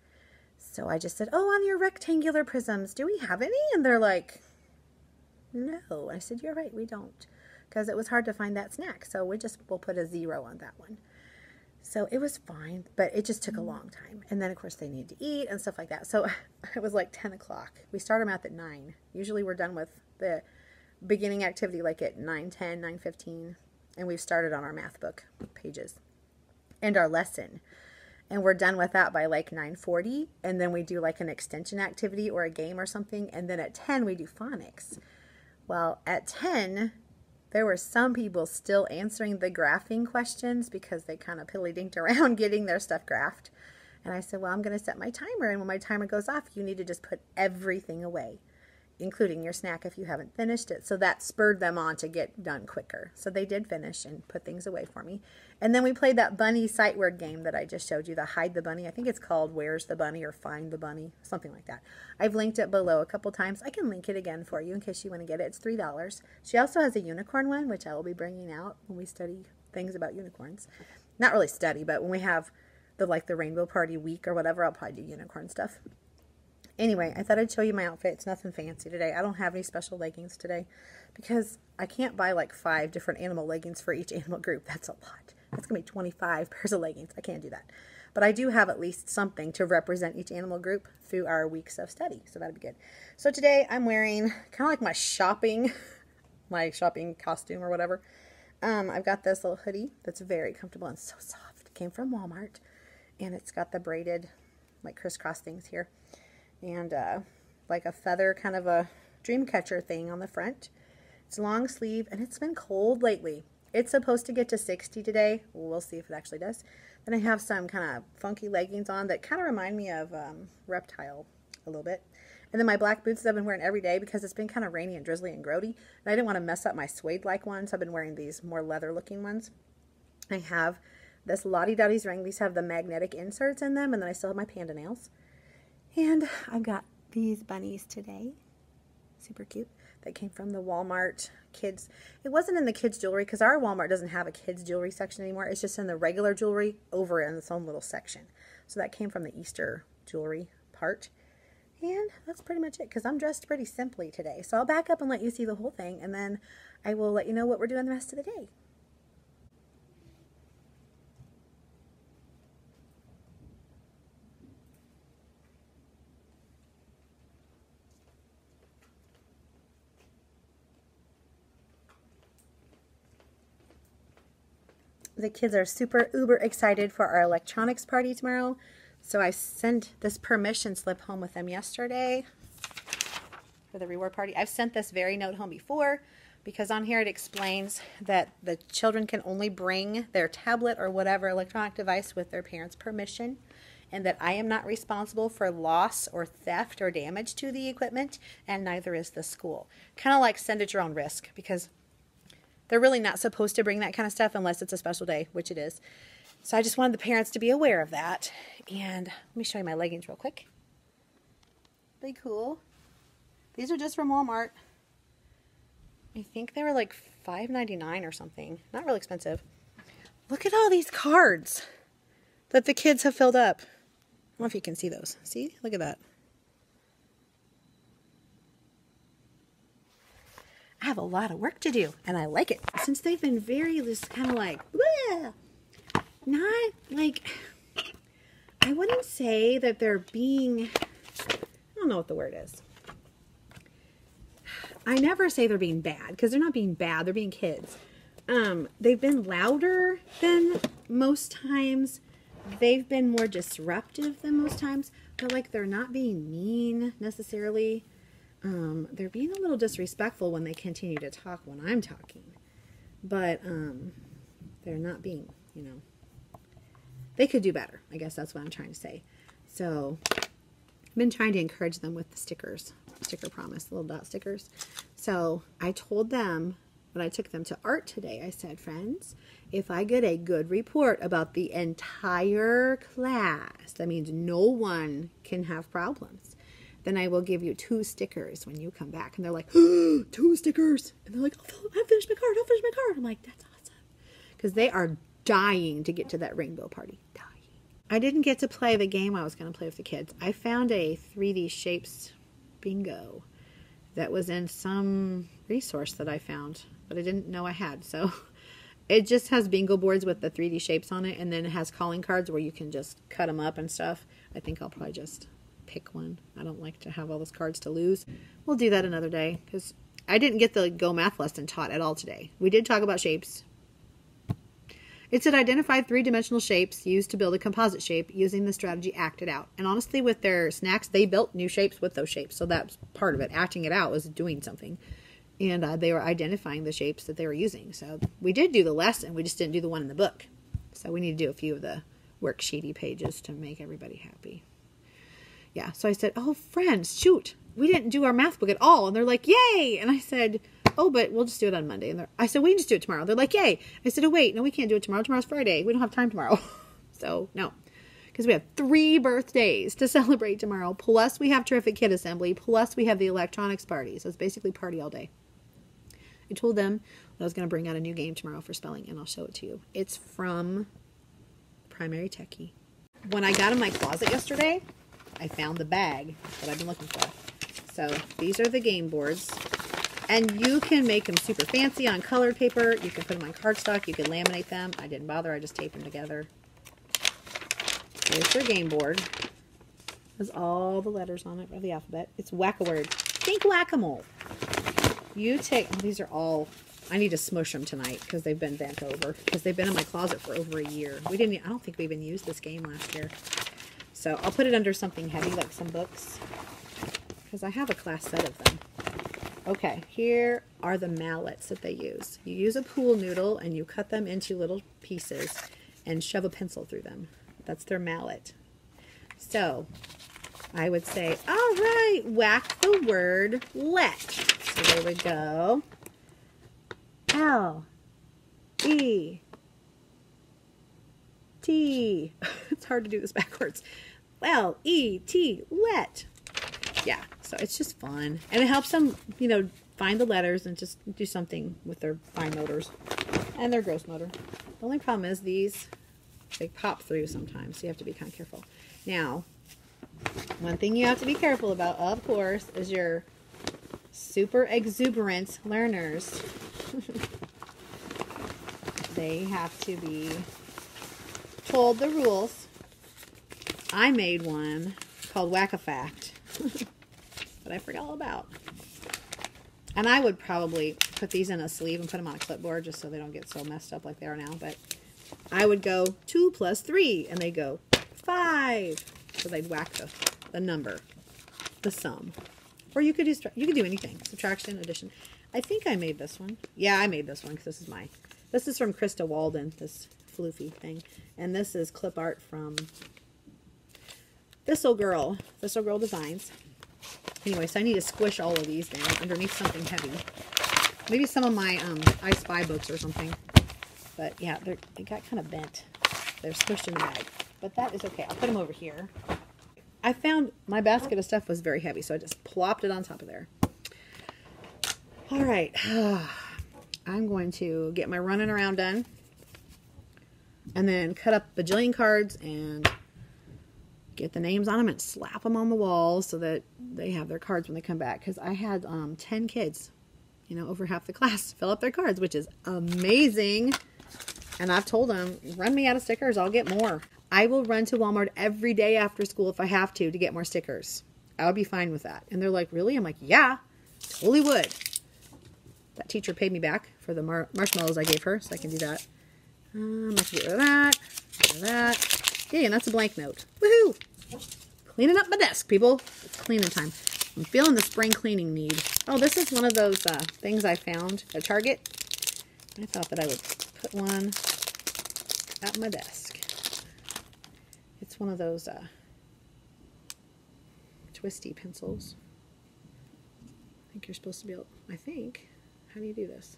So I just said, oh, on your rectangular prisms, do we have any? And they're like, no. I said, you're right, we don't. Because it was hard to find that snack. So we'll put a 0 on that one. So it was fine, but it just took a long time. And then, of course, they need to eat and stuff like that. So it was like 10 o'clock. We start math at 9. Usually we're done with the beginning activity like at 9:10, 9:15. And we've started on our math book pages and our lesson. And we're done with that by like 9:40. And then we do like an extension activity or a game or something. And then at 10, we do phonics. Well, at 10... there were some people still answering the graphing questions because they kind of pilly-dinked around getting their stuff graphed. And I said, well, I'm going to set my timer. And when my timer goes off, you need to just put everything away, including your snack if you haven't finished it. So that spurred them on to get done quicker. So they did finish and put things away for me. And then we played that bunny sight word game that I just showed you, the hide the bunny. I think it's called Where's the Bunny or Find the Bunny, something like that. I've linked it below a couple times. I can link it again for you in case you want to get it. It's $3. She also has a unicorn one, which I will be bringing out when we study things about unicorns. Not really study, but when we have the Rainbow Party week or whatever, I'll probably do unicorn stuff. Anyway, I thought I'd show you my outfit. It's nothing fancy today. I don't have any special leggings today because I can't buy like 5 different animal leggings for each animal group. That's a lot. That's going to be 25 pairs of leggings. I can't do that. But I do have at least something to represent each animal group through our weeks of study. So that'd be good. So today I'm wearing kind of like my shopping costume or whatever. I've got this little hoodie that's very comfortable and so soft. It came from Walmart. And it's got the braided like crisscross things here. And like a feather kind of a dream catcher thing on the front. It's long sleeve and it's been cold lately. It's supposed to get to 60 today. We'll see if it actually does. Then I have some kind of funky leggings on that kind of remind me of Reptile a little bit. And then my black boots that I've been wearing every day because it's been kind of rainy and drizzly and grody. And I didn't want to mess up my suede-like ones. I've been wearing these more leather-looking ones. I have this Lottie Dottie's ring. These have the magnetic inserts in them. And then I still have my panda nails. And I've got these bunnies today. Super cute. That came from the Walmart kids. It wasn't in the kids jewelry because our Walmart doesn't have a kids jewelry section anymore. It's just in the regular jewelry over in its own little section. So that came from the Easter jewelry part. And that's pretty much it because I'm dressed pretty simply today. So I'll back up and let you see the whole thing. And then I will let you know what we're doing the rest of the day. The kids are super uber excited for our electronics party tomorrow. So I sent this permission slip home with them yesterday for the reward party. I've sent this very note home before because on here it explains that the children can only bring their tablet or whatever electronic device with their parents' permission. and that I am not responsible for loss or theft or damage to the equipment, and neither is the school. Kind of like send at your own risk, because they're really not supposed to bring that kind of stuff unless it's a special day, which it is. So I just wanted the parents to be aware of that. And let me show you my leggings real quick. They cool. These are just from Walmart. I think they were like $5.99 or something. Not really expensive. Look at all these cards that the kids have filled up. I don't know if you can see those. See? Look at that. I have a lot of work to do, and I like it. Since they've been very just kind of like, bleh, not like, I wouldn't say that they're being, I don't know what the word is. I never say they're being bad, because they're not being bad. They're being kids. They've been louder than most times. They've been more disruptive than most times. But like, they're not being mean necessarily. They're being a little disrespectful when they continue to talk when I'm talking. But they're not being, you know, they could do better. I guess that's what I'm trying to say. So I've been trying to encourage them with the stickers. Sticker promise, little dot stickers. So I told them when I took them to art today, I said, friends, if I get a good report about the entire class, that means no one can have problems, then I will give you 2 stickers when you come back. And they're like, oh, 2 stickers. And they're like, I'll finish my card. I'll finish my card. I'm like, that's awesome. Because they are dying to get to that rainbow party. Dying. I didn't get to play the game I was going to play with the kids. I found a 3D shapes bingo that was in some resource that I found, but I didn't know I had. So it just has bingo boards with the 3D shapes on it, and then it has calling cards where you can just cut them up and stuff. I think I'll probably just pick one. I don't like to have all those cards to lose. We'll do that another day, because I didn't get the Go Math lesson taught at all today. We did talk about shapes. It said identify 3-dimensional shapes used to build a composite shape using the strategy acted out. And honestly, with their snacks, they built new shapes with those shapes. So that's part of it. Acting it out was doing something. And they were identifying the shapes that they were using. So we did do the lesson. We just didn't do the one in the book. So we need to do a few of the worksheety pages to make everybody happy. Yeah, so I said, oh, friends, shoot, we didn't do our math book at all. And they're like, yay. And I said, oh, but we'll just do it on Monday. And I said, we can just do it tomorrow. They're like, yay. I said, oh, wait, no, we can't do it tomorrow. Tomorrow's Friday. We don't have time tomorrow. So, no. Because we have 3 birthdays to celebrate tomorrow. Plus, we have Terrific Kid Assembly. Plus, we have the electronics party. So, it's basically party all day. I told them that I was going to bring out a new game tomorrow for spelling, and I'll show it to you. It's from Primary Techie. When I got in my closet yesterday, I found the bag that I've been looking for. So these are the game boards. And you can make them super fancy on colored paper. You can put them on cardstock. You can laminate them. I didn't bother. I just taped them together. Here's your game board. Has all the letters on it of the alphabet. It's whack-a-word. Think whack-a-mole. You take, oh, these are all, I need to smush them tonight because they've been bent over. Because they've been in my closet for over a year. I don't think we even used this game last year. So I'll put it under something heavy, like some books, because I have a class set of them. Okay, here are the mallets that they use. You use a pool noodle and you cut them into little pieces and shove a pencil through them. That's their mallet. So I would say, all right, whack the word let. So they would go L-E-T. It's hard to do this backwards. L-E-T, let. Yeah, so it's just fun. And it helps them, you know, find the letters and just do something with their fine motors and their gross motor. The only problem is these, they pop through sometimes, so you have to be kind of careful. Now, one thing you have to be careful about, of course, is your super exuberant learners. They have to be told the rules. I made one called Whack-A-Fact that I forgot all about. And I would probably put these in a sleeve and put them on a clipboard just so they don't get so messed up like they are now. But I would go 2 plus 3 and they go 5. So they'd whack the number, the sum. Or you could do anything. Subtraction, addition. I think I made this one. Yeah, I made this one because this is from Krista Walden, this floofy thing. And this is clip art from Thistle Girl Designs. Anyway, so I need to squish all of these down underneath something heavy. Maybe some of my I Spy books or something. But yeah, they got kind of bent. They're squished in the bag. But that is okay. I'll put them over here. I found my basket of stuff was very heavy, so I just plopped it on top of there. All right. I'm going to get my running around done. And then cut up a bajillion cards and get the names on them and slap them on the wall so that they have their cards when they come back. Because I had 10 kids, you know, over half the class fill up their cards, which is amazing. And I've told them, run me out of stickers, I'll get more. I will run to Walmart every day after school if I have to get more stickers. I would be fine with that. And they're like, really? I'm like, yeah, totally would. That teacher paid me back for the marshmallows I gave her, so I can do that. I'm going to get rid of that. Get rid of that. Yeah, and that's a blank note. Woohoo! Cleaning up my desk, people. It's cleaning time. I'm feeling the spring cleaning need. Oh, this is one of those things I found at Target. I thought that I would put one at my desk. It's one of those twisty pencils. I think you're supposed to be able, I think. How do you do this?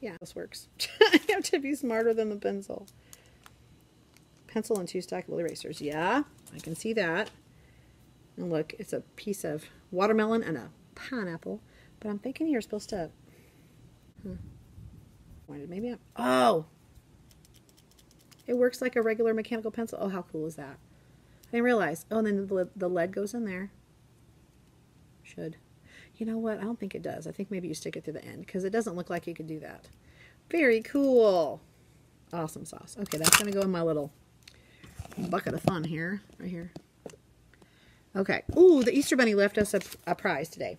Yeah, this works. I have to be smarter than the pencil. Pencil and 2 stackable erasers. Yeah, I can see that. And look, it's a piece of watermelon and a pineapple. But I'm thinking you're supposed to... Maybe I'm... Oh! It works like a regular mechanical pencil. Oh, how cool is that? I didn't realize. Oh, and then the lead goes in there. Should. You know what? I don't think it does. I think maybe you stick it to the end because it doesn't look like you could do that. Very cool. Awesome sauce. Okay, that's going to go in my little bucket of fun here. Right here. Okay. Ooh, the Easter Bunny left us a prize today.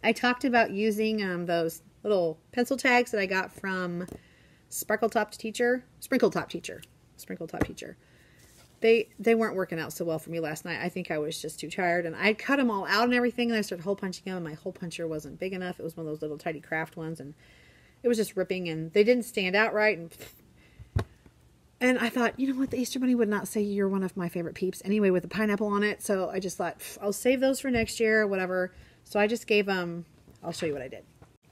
I talked about using those little pencil tags that I got from Sprinkle Top Teacher. They weren't working out so well for me last night. I think I was just too tired, and I cut them all out and everything, and I started hole punching them, and my hole puncher wasn't big enough. It was one of those little tiny craft ones, and it was just ripping, and they didn't stand out right, and I thought, you know what, the Easter Bunny would not say you're one of my favorite peeps anyway with the pineapple on it, so I just thought, I'll save those for next year or whatever. So I just gave them, I'll show you what I did.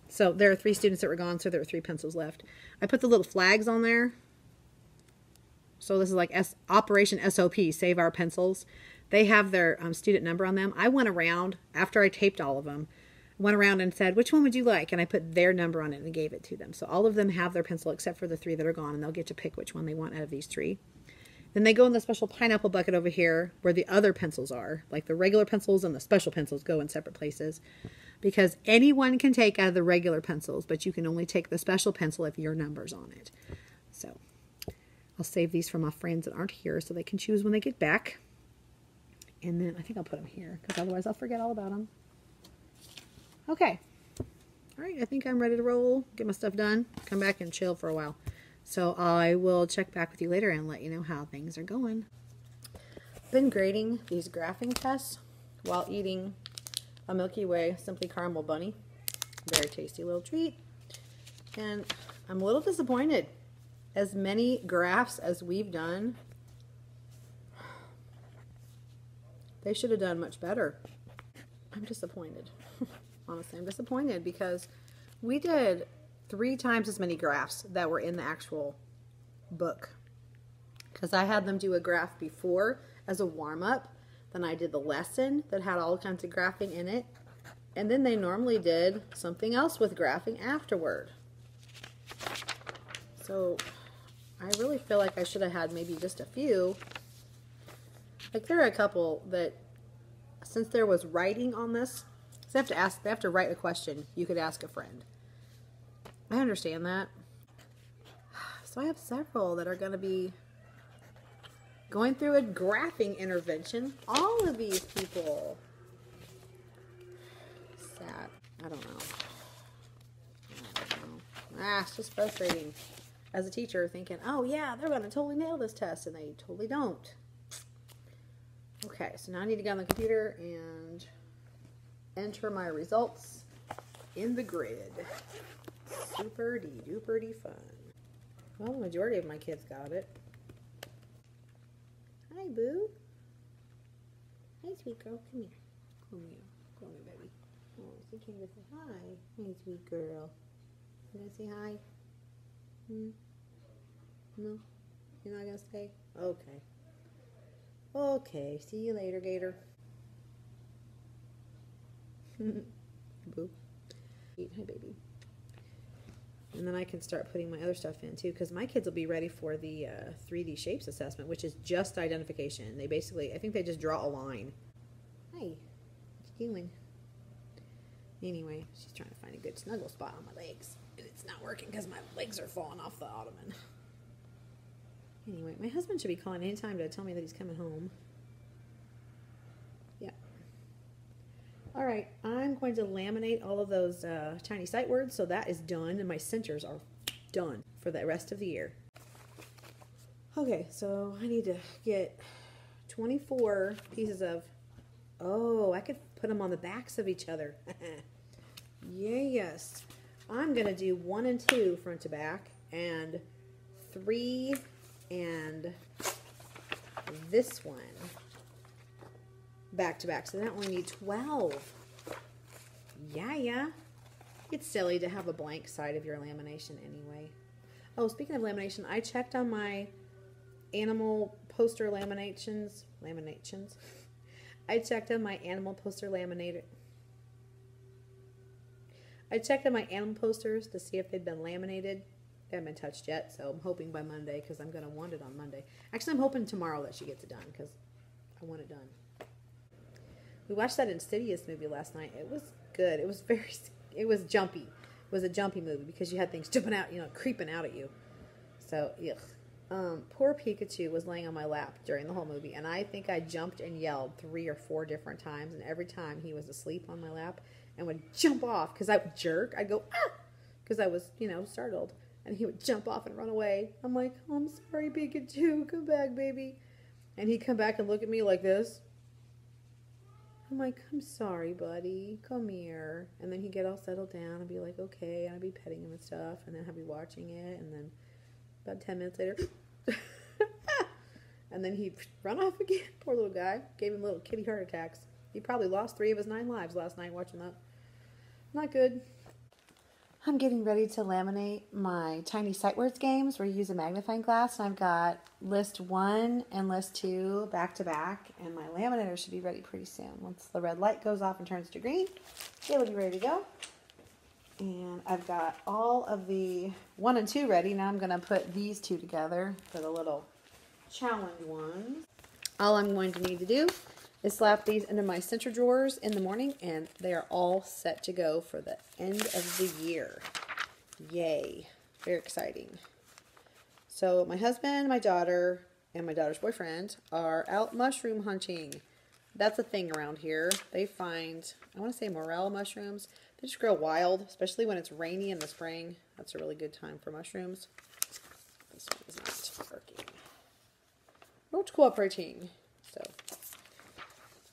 So there are 3 students that were gone, so there were 3 pencils left. I put the little flags on there. So this is like Operation SOP, Save Our Pencils. They have their student number on them. I went around, after I taped all of them, went around and said, which one would you like? And I put their number on it and gave it to them. So all of them have their pencil except for the 3 that are gone, and they'll get to pick which one they want out of these 3. Then they go in the special pineapple bucket over here where the other pencils are. Like the regular pencils and the special pencils go in separate places. Because anyone can take out of the regular pencils, but you can only take the special pencil if your number's on it. So I'll save these for my friends that aren't here so they can choose when they get back. And then I think I'll put them here because otherwise I'll forget all about them. Okay. All right, I think I'm ready to roll, get my stuff done, come back and chill for a while. So I will check back with you later and let you know how things are going. Been grading these graphing tests while eating a Milky Way Simply Caramel Bunny. Very tasty little treat. And I'm a little disappointed. As many graphs as we've done, they should have done much better. I'm disappointed. Honestly, I'm disappointed because we did 3 times as many graphs that were in the actual book. Because I had them do a graph before as a warm-up. Then I did the lesson that had all kinds of graphing in it. And then they normally did something else with graphing afterward. So I really feel like I should have had maybe just a few. Like there are a couple that, since there was writing on this, so they have to write a question you could ask a friend. I understand that. So I have several that are going to be going through a graphing intervention. All of these people. Sad. I don't know. It's just frustrating. As a teacher thinking, oh yeah, they're going to totally nail this test, and they totally don't. Okay, so now I need to get on the computer and enter my results in the grid. Super-de-duper-de fun. Well, the majority of my kids got it. Hi, Boo. Hi, sweet girl. Come here. Come here. Come here, baby. Oh, she came to say hi. Hey, sweet girl. You gonna say hi? No? You're not gonna stay? Okay. Okay. See you later, Gator. Boo. Hi, baby. And then I can start putting my other stuff in too, because my kids will be ready for the 3D shapes assessment, which is just identification. They basically, I think they just draw a line. Hi, what you doing? Anyway, she's trying to find a good snuggle spot on my legs, and it's not working because my legs are falling off the ottoman. Anyway, my husband should be calling anytime to tell me that he's coming home. Yeah. All right, I'm going to laminate all of those tiny sight words, so that is done, and my centers are done for the rest of the year. Okay, so I need to get 24 pieces of, oh, I could put them on the backs of each other. Yes. I'm going to do 1 and 2 front to back, and 3 and this one back to back, so that only need 12. Yeah. It's silly to have a blank side of your lamination anyway. Oh, speaking of lamination, I checked on my animal poster laminations. I checked on my animal poster laminator. I checked on my animal posters to see if they'd been laminated. They haven't been touched yet, so I'm hoping by Monday, because I'm going to want it on Monday. Actually, I'm hoping tomorrow that she gets it done, because I want it done. We watched that Insidious movie last night. It was good. It was jumpy. It was a jumpy movie because you had things jumping out, creeping out at you. So, ugh. Poor Pikachu was laying on my lap during the whole movie, and I think I jumped and yelled 3 or 4 different times, and every time he was asleep on my lap and would jump off because I would jerk. I'd go, ah! Because I was, startled, and he would jump off and run away. I'm like, oh, I'm sorry, Pikachu. Come back, baby. And he'd come back and look at me like this. I'm like, I'm sorry, buddy. Come here. And then he'd get all settled down and be like, okay. And I'd be petting him and stuff. And then I'd be watching it. And then about 10 minutes later, and then he'd run off again. Poor little guy. Gave him little kitty heart attacks. He probably lost 3 of his 9 lives last night watching that. Not good. I'm getting ready to laminate my tiny sight words games where you use a magnifying glass, and I've got list 1 and list 2 back to back, and my laminator should be ready pretty soon. Once the red light goes off and turns to green, it'll be ready to go. And I've got all of the 1 and 2 ready. Now I'm going to put these 2 together for the little challenge ones. All I'm going to need to do is slap these into my center drawers in the morning, and they are all set to go for the end of the year. Yay. Very exciting. So my husband, my daughter, and my daughter's boyfriend are out mushroom hunting. That's a thing around here. They find, I want to say morel mushrooms. They just grow wild, especially when it's rainy in the spring. That's a really good time for mushrooms. This one is not working. Not cooperating. So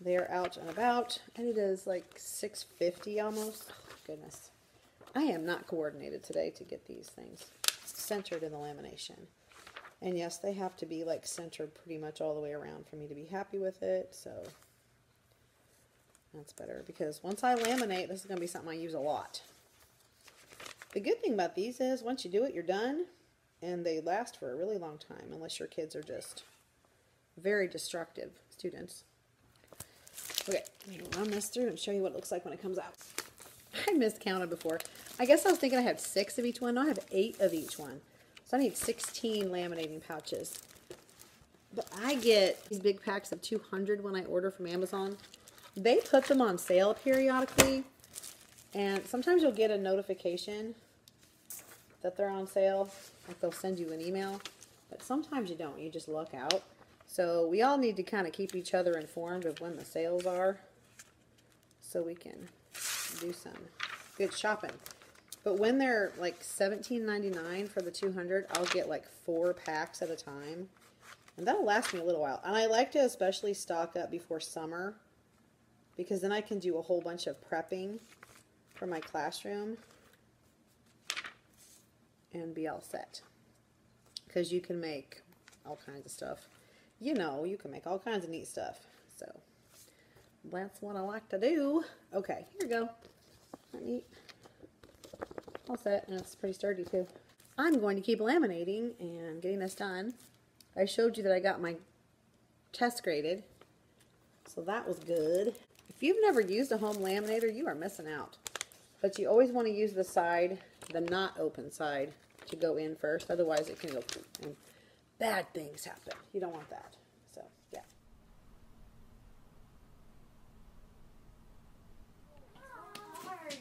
they're out and about, and it is like 6:50 almost. Oh, goodness. I am not coordinated today to get these things centered in the lamination. And yes, they have to be like centered pretty much all the way around for me to be happy with it, so that's better, because once I laminate, this is going to be something I use a lot. The good thing about these is once you do it, you're done, and they last for a really long time, unless your kids are just very destructive students. Okay, I'm going to run this through and show you what it looks like when it comes out. I miscounted before. I guess I was thinking I had 6 of each one. No, I have 8 of each one. So I need 16 laminating pouches. But I get these big packs of 200 when I order from Amazon. They put them on sale periodically, and sometimes you'll get a notification that they're on sale. Like they'll send you an email, but sometimes you don't. You just luck out. So we all need to kind of keep each other informed of when the sales are, so we can do some good shopping. But when they're like $17.99 for the 200, I'll get like 4 packs at a time, and that'll last me a little while. And I like to especially stock up before summer, because then I can do a whole bunch of prepping for my classroom and be all set. Because you can make all kinds of stuff. You know, you can make all kinds of neat stuff. So That's what I like to do. Okay, here we go. Neat. All set, and it's pretty sturdy too. I'm going to keep laminating and getting this done. I showed you that I got my test graded, so that was good. If you've never used a home laminator, you are missing out. But you always want to use the side, the not open side, to go in first. Otherwise it can go and bad things happen. You don't want that. So, yeah.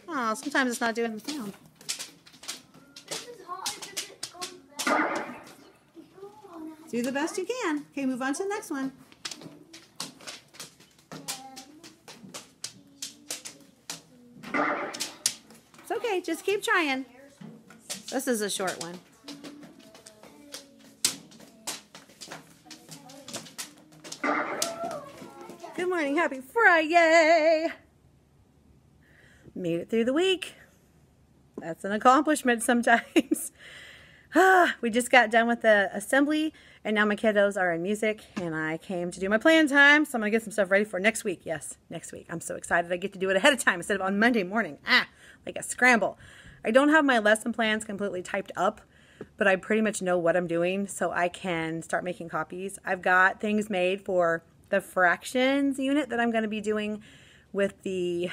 Oh, sometimes it's not doing the sound. Do the best you can. Okay, move on to the next one. It's okay, just keep trying. This is a short one. Good morning, happy Friday. Made it through the week. That's an accomplishment sometimes. We just got done with the assembly, and now my kiddos are in music, and I came to do my plan time, so I'm going to get some stuff ready for next week. Yes, next week. I'm so excited I get to do it ahead of time instead of on Monday morning. Like a scramble. I don't have my lesson plans completely typed up, but I pretty much know what I'm doing, so I can start making copies. I've got things made for the fractions unit that I'm going to be doing with the...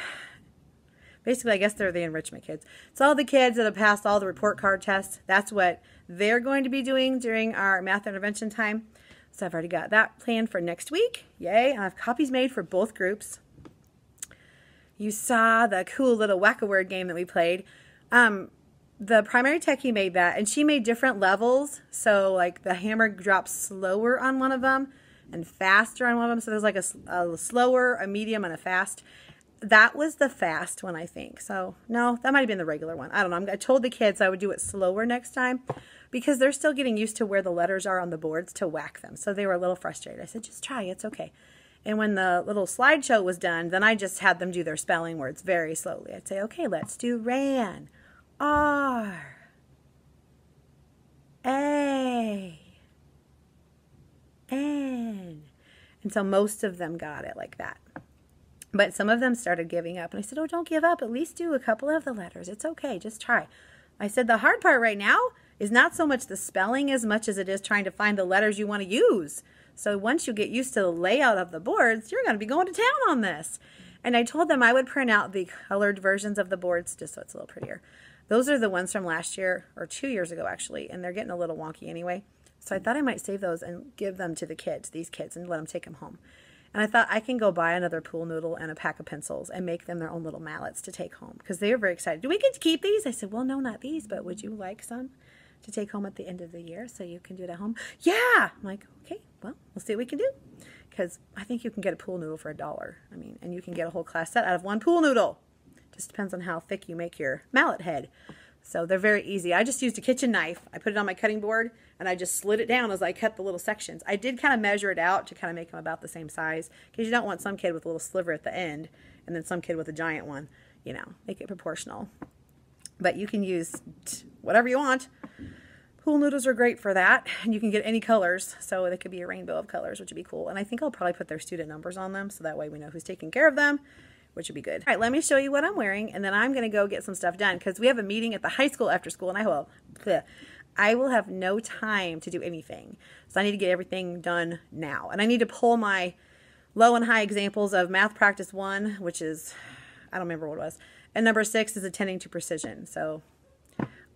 Basically, I guess they're the enrichment kids. It's all the kids that have passed all the report card tests. That's what they're going to be doing during our math intervention time. So I've already got that planned for next week. Yay. And I have copies made for both groups. You saw the cool little whack-a-word game that we played. The primary techie made that, and she made different levels. So like the hammer drops slower on one of them and faster on one of them. So there's like a slower, a medium, and a fast. That was the fast one, I think. So, no, that might have been the regular one. I don't know. I told the kids I would do it slower next time because they're still getting used to where the letters are on the boards to whack them. So they were a little frustrated. I said, just try. It's okay. And when the little slideshow was done, then I just had them do their spelling words very slowly. I'd say, okay, let's do ran. R. A. N. And so most of them got it like that. But some of them started giving up. And I said, oh, don't give up. At least do a couple of the letters. It's okay. Just try. I said, the hard part right now is not so much the spelling as much as it is trying to find the letters you want to use. So once you get used to the layout of the boards, you're going to be going to town on this. And I told them I would print out the colored versions of the boards just so it's a little prettier. Those are the ones from last year, or 2 years ago, actually. And they're getting a little wonky anyway. So I thought I might save those and give them to the kids, these kids, and let them take them home. And I thought I can go buy another pool noodle and a pack of pencils and make them their own little mallets to take home. Because they were very excited. Do we get to keep these? I said, well, no, not these, but would you like some to take home at the end of the year so you can do it at home? Yeah! I'm like, okay, well, we'll see what we can do. Because I think you can get a pool noodle for $1. I mean, and you can get a whole class set out of one pool noodle. Just depends on how thick you make your mallet head. So they're very easy. I just used a kitchen knife. I put it on my cutting board, and I just slid it down as I cut the little sections. I did kind of measure it out to kind of make them about the same size, because you don't want some kid with a little sliver at the end and then some kid with a giant one. You know, make it proportional. But you can use whatever you want. Pool noodles are great for that, and you can get any colors, so they could be a rainbow of colors, which would be cool. And I think I'll probably put their student numbers on them, so that way we know who's taking care of them, which would be good. All right, let me show you what I'm wearing, and then I'm going to go get some stuff done, because we have a meeting at the high school after school, and I will have no time to do anything. So I need to get everything done now. And I need to pull my low and high examples of Math Practice 1, which is, I don't remember what it was. And number 6 is Attending to Precision. So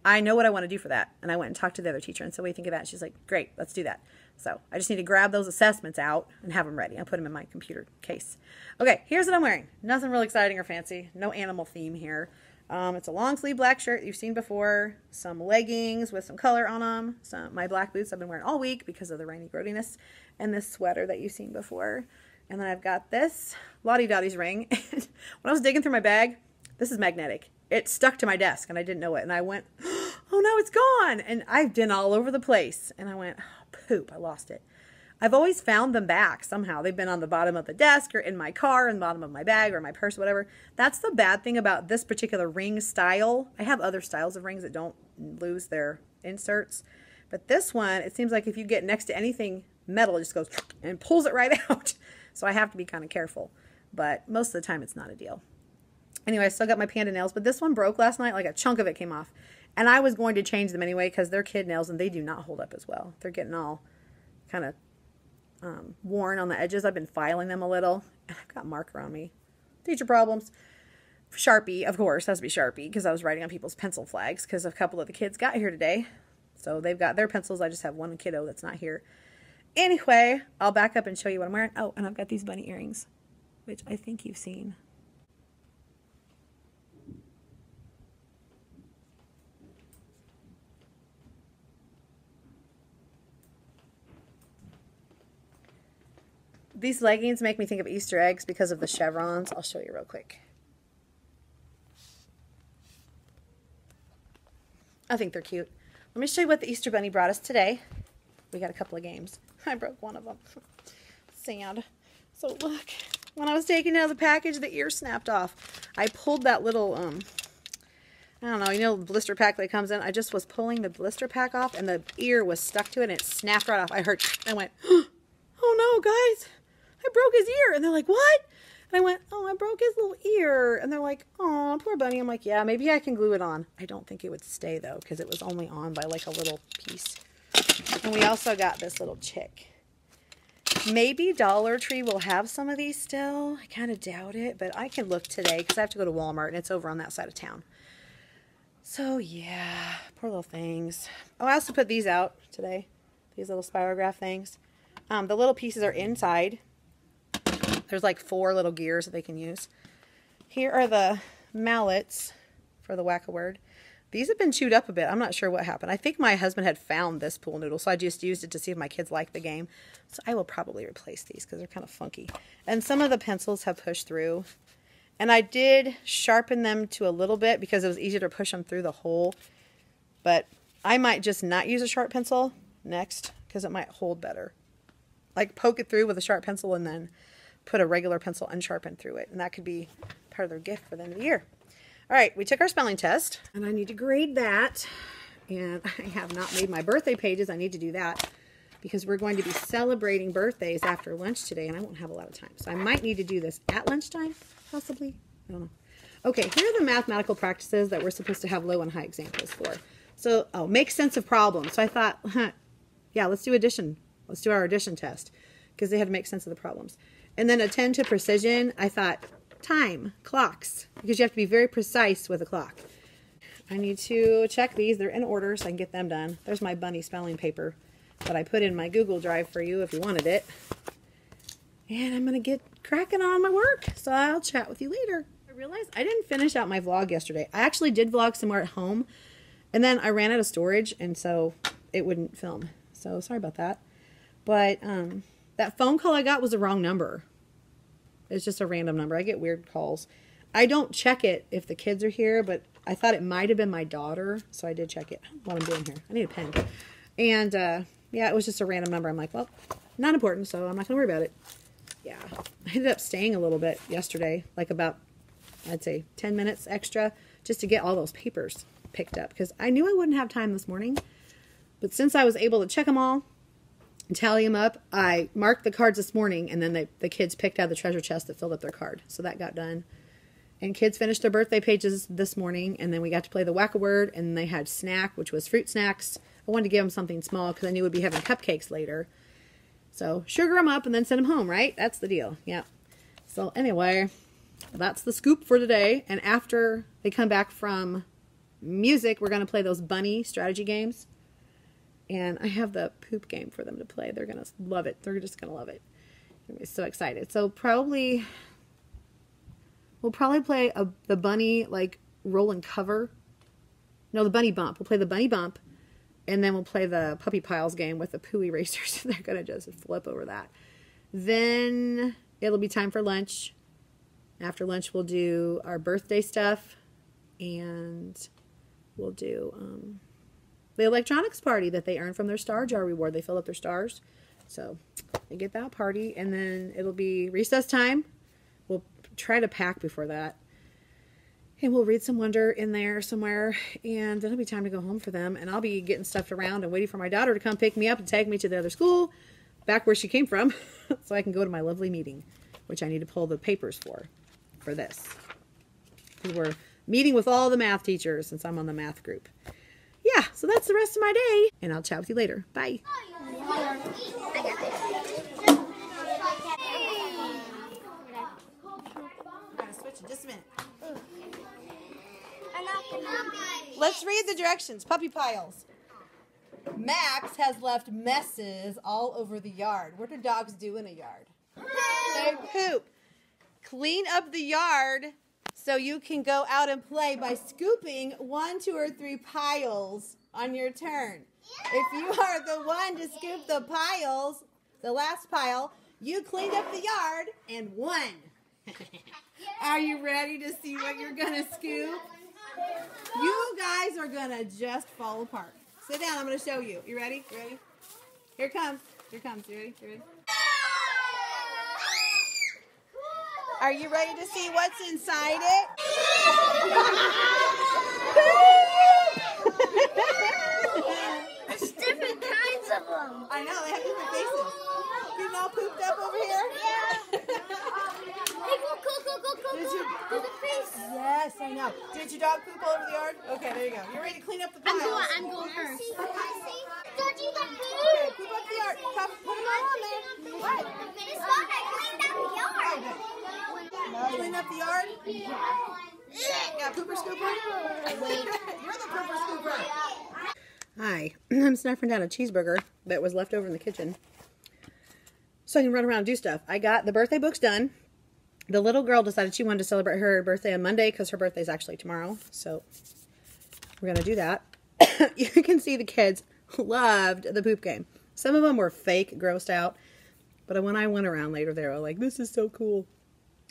I know what I want to do for that. And I went and talked to the other teacher and said, what do you think of that? She's like, great, let's do that. So I just need to grab those assessments out and have them ready. I'll put them in my computer case. Okay, here's what I'm wearing. Nothing real exciting or fancy. No animal theme here. It's a long sleeve black shirt you've seen before, some leggings with some color on them, my black boots I've been wearing all week because of the rainy grittiness, and this sweater that you've seen before. And then I've got this Lottie Dottie's ring. When I was digging through my bag, this is magnetic. It stuck to my desk and I didn't know it. And I went, oh no, it's gone. And I've been all over the place. And I went, oh, poop, I lost it. I've always found them back somehow. They've been on the bottom of the desk or in my car, in the bottom of my bag or my purse, whatever. That's the bad thing about this particular ring style. I have other styles of rings that don't lose their inserts. But this one, it seems like if you get next to anything metal, it just goes and pulls it right out. So I have to be kind of careful. but most of the time it's not a deal. Anyway, I still got my panda nails, but this one broke last night. Like a chunk of it came off. And I was going to change them anyway because they're kid nails and they do not hold up as well. They're getting all kind of worn on the edges. I've been filing them a little. And I've got marker on me. Teacher problems. Sharpie, of course, has to be Sharpie because I was writing on people's pencil flags because a couple of the kids got here today. So they've got their pencils. I just have one kiddo that's not here. Anyway, I'll back up and show you what I'm wearing. Oh, and I've got these bunny earrings, which I think you've seen. These leggings make me think of Easter eggs because of the chevrons. I'll show you real quick. I think they're cute. Let me show you what the Easter Bunny brought us today. We got a couple of games. I broke one of them. Sad. So look, when I was taking it out of the package, the ear snapped off. I pulled that little, I don't know, you know the blister pack that comes in? I just was pulling the blister pack off and the ear was stuck to it and it snapped right off. I went, oh no, guys, I broke his ear. And they're like, what? And I went, oh, I broke his little ear. And they're like, oh, poor bunny. I'm like, yeah, maybe I can glue it on. I don't think it would stay, though, because it was only on by, like, a little piece. And we also got this little chick. Maybe Dollar Tree will have some of these still. I kind of doubt it, but I can look today because I have to go to Walmart, and it's over on that side of town. So, yeah, poor little things. Oh, I also put these out today, these little spirograph things. The little pieces are inside. There's like 4 little gears that they can use. Here are the mallets for the whack-a-word. These have been chewed up a bit. I'm not sure what happened. I think my husband had found this pool noodle, so I just used it to see if my kids like the game. So I will probably replace these because they're kind of funky. And some of the pencils have pushed through. And I did sharpen them to a little bit because it was easier to push them through the hole. But I might just not use a sharp pencil next because it might hold better. Like poke it through with a sharp pencil and then put a regular pencil unsharpened through it. And that could be part of their gift for the end of the year. All right, we took our spelling test. And I need to grade that. And I have not made my birthday pages. I need to do that. Because we're going to be celebrating birthdays after lunch today. And I won't have a lot of time. So I might need to do this at lunchtime, possibly. I don't know. Okay, here are the mathematical practices that we're supposed to have low and high examples for. So, make sense of problems. So I thought, yeah, let's do addition. Let's do our addition test. Because they had to make sense of the problems. And then attend to precision, I thought time, clocks, because you have to be very precise with a clock. I need to check these. They're in order so I can get them done. There's my bunny spelling paper that I put in my Google Drive for you if you wanted it. And I'm going to get cracking on my work, so I'll chat with you later. I realized I didn't finish out my vlog yesterday. I actually did vlog somewhere at home, and then I ran out of storage, and so it wouldn't film. So sorry about that. But, that phone call I got was the wrong number. It's just a random number. I get weird calls. I don't check it if the kids are here, but I thought it might have been my daughter, so I did check it while I'm doing here. I need a pen. And, yeah, it was just a random number. I'm like, well, not important, so I'm not going to worry about it. Yeah. I ended up staying a little bit yesterday, like about, I'd say, 10 minutes extra, just to get all those papers picked up, because I knew I wouldn't have time this morning. But since I was able to check them all, and tally them up, I marked the cards this morning, and then the kids picked out the treasure chest that filled up their card. So that got done. And kids finished their birthday pages this morning, and then we got to play the whack-a-word, and they had snack, which was fruit snacks. I wanted to give them something small because I knew we'd be having cupcakes later. So sugar them up and then send them home, right? That's the deal. Yeah. So anyway, that's the scoop for today. And after they come back from music, we're going to play those bunny strategy games. And I have the poop game for them to play. They're going to love it. They're just going to love it. I'm so excited. So we'll probably play the bunny, like, roll and cover. No, the bunny bump. We'll play the bunny bump. And then we'll play the puppy piles game with the poo erasers. They're going to just flip over that. Then it'll be time for lunch. After lunch, we'll do our birthday stuff. And we'll do the electronics party that they earn from their star jar reward. They fill up their stars. So they get that party. And then it'll be recess time. We'll try to pack before that. And we'll read some Wonder in there somewhere. And then it'll be time to go home for them. And I'll be getting stuffed around and waiting for my daughter to come pick me up and take me to the other school, back where she came from, so I can go to my lovely meeting. which I need to pull the papers for this. Because we're meeting with all the math teachers since I'm on the math group. Yeah, so that's the rest of my day. And I'll chat with you later. Bye. Switch in just a minute. Let's read the directions. Puppy piles. Max has left messes all over the yard. What do dogs do in a yard? They poop. Clean up the yard so you can go out and play by scooping 1, 2, or 3 piles on your turn. If you are the one to scoop the piles, the last pile, you cleaned up the yard and won. Are you ready to see what you're going to scoop? You guys are going to just fall apart. Sit down. I'm going to show you. You ready? You ready? Here it comes. Here it comes. You ready? You ready? Are you ready to see what's inside it? There's different kinds of them. I know. They have different faces. You all pooped up over here? Yeah. Hey, go. There's a face. Yes, I know. Did your dog poop all over the yard? Okay, there you go. You're ready to clean up the piles. I'm going first. Don't you got food? Okay, poop up the yard. Put them all on there. What? It's not I cleaned up the yard. Clean up the yard? Yeah, pooper scooper? You're the pooper scooper. Hi, I'm snuffing down a cheeseburger that was left over in the kitchen so I can run around and do stuff. I got the birthday books done. The little girl decided she wanted to celebrate her birthday on Monday because her birthday is actually tomorrow. So we're going to do that. You can see the kids loved the poop game. Some of them were fake, grossed out. But when I went around later, they were like, this is so cool.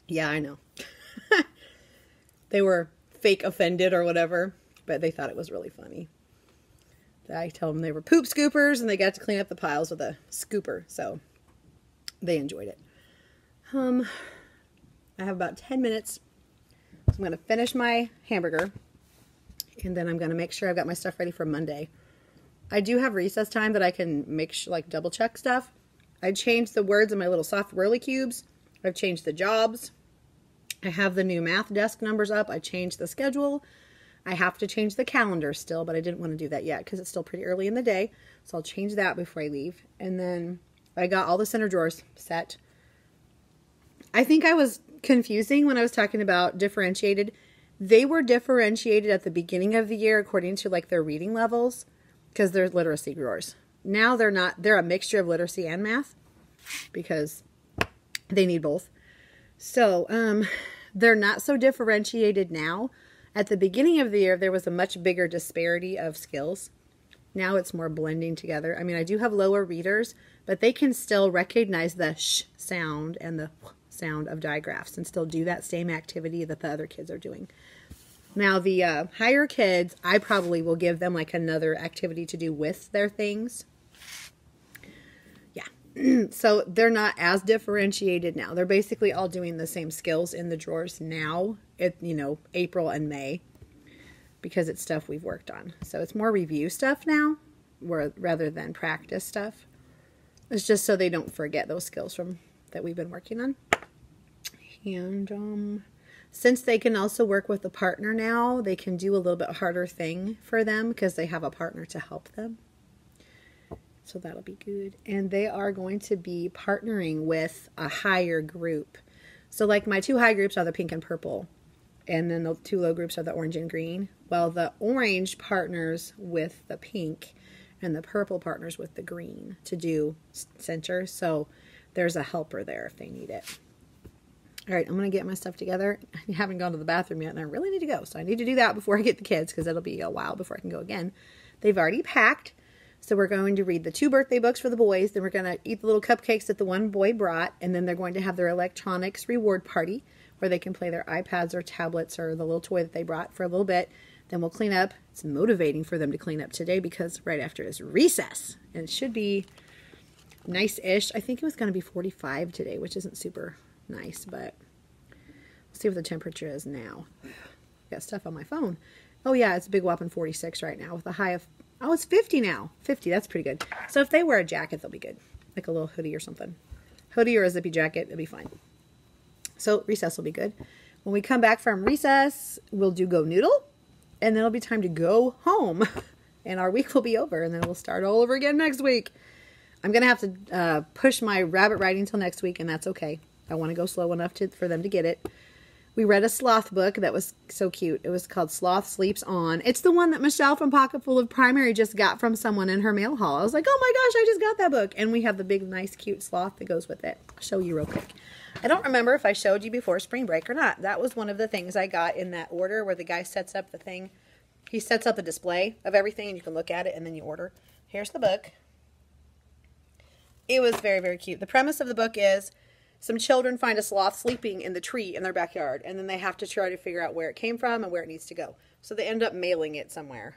Yeah, I know. They were fake offended or whatever, but they thought it was really funny. I told them they were poop scoopers and they got to clean up the piles with a scooper, so they enjoyed it. I have about 10 minutes, so I'm going to finish my hamburger, and then I'm going to make sure I've got my stuff ready for Monday. I do have recess time that I can make sure, like, double check stuff. I changed the words in my little soft whirly cubes. I've changed the jobs. I have the new math desk numbers up. I changed the schedule. I have to change the calendar still, but I didn't want to do that yet because it's still pretty early in the day. So I'll change that before I leave. And then I got all the center drawers set. I think I was confusing when I was talking about differentiated. They were differentiated at the beginning of the year according to like their reading levels because they're literacy drawers. Now they're not. They're a mixture of literacy and math because they need both. So they're not so differentiated now. At the beginning of the year, there was a much bigger disparity of skills. Now it's more blending together. I mean, I do have lower readers, but they can still recognize the sh sound and the sound of digraphs and still do that same activity that the other kids are doing. Now, the higher kids, I probably will give them like another activity to do with their things. Yeah. So they're not as differentiated now. They're basically all doing the same skills in the drawers now, April and May, because it's stuff we've worked on. So it's more review stuff now rather than practice stuff. It's just so they don't forget those skills that we've been working on. And since they can also work with a partner now, they can do a little bit harder thing for them because they have a partner to help them. So that'll be good. And they are going to be partnering with a higher group. So like my 2 high groups are the pink and purple. And then the 2 low groups are the orange and green. Well, the orange partners with the pink and the purple partners with the green to do center. So there's a helper there if they need it. All right, I'm going to get my stuff together. I haven't gone to the bathroom yet, and I really need to go. So I need to do that before I get the kids, because it'll be a while before I can go again. They've already packed. So we're going to read the 2 birthday books for the boys. Then we're going to eat the little cupcakes that the one boy brought. And then they're going to have their electronics reward party, where they can play their iPads or tablets or the little toy that they brought for a little bit. Then we'll clean up. It's motivating for them to clean up today, because right after is recess. And it should be nice-ish. I think it was going to be 45 today, which isn't super nice, but we'll see what the temperature is now. Got stuff on my phone. Oh yeah, it's a big whopping 46 right now with a high of, oh, it's 50 now. 50, that's pretty good. So if they wear a jacket, they'll be good. Like a little hoodie or something. Hoodie or a zippy jacket, it'll be fine. So recess will be good. When we come back from recess, we'll do Go Noodle, and then it'll be time to go home. And our week will be over, and then we'll start all over again next week. I'm going to have to push my rabbit writing till next week, and that's okay. I want to go slow enough for them to get it. We read a sloth book that was so cute. It was called Sloth Sleeps On. It's the one that Michelle from Pocketful of Primary just got from someone in her mail haul. I was like, oh my gosh, I just got that book. And we have the big, nice, cute sloth that goes with it. I'll show you real quick. I don't remember if I showed you before spring break or not. That was one of the things I got in that order where the guy sets up the thing. He sets up the display of everything, and you can look at it, and then you order. Here's the book. It was very, very cute. The premise of the book is some children find a sloth sleeping in the tree in their backyard, and then they have to try to figure out where it came from and where it needs to go. So they end up mailing it somewhere.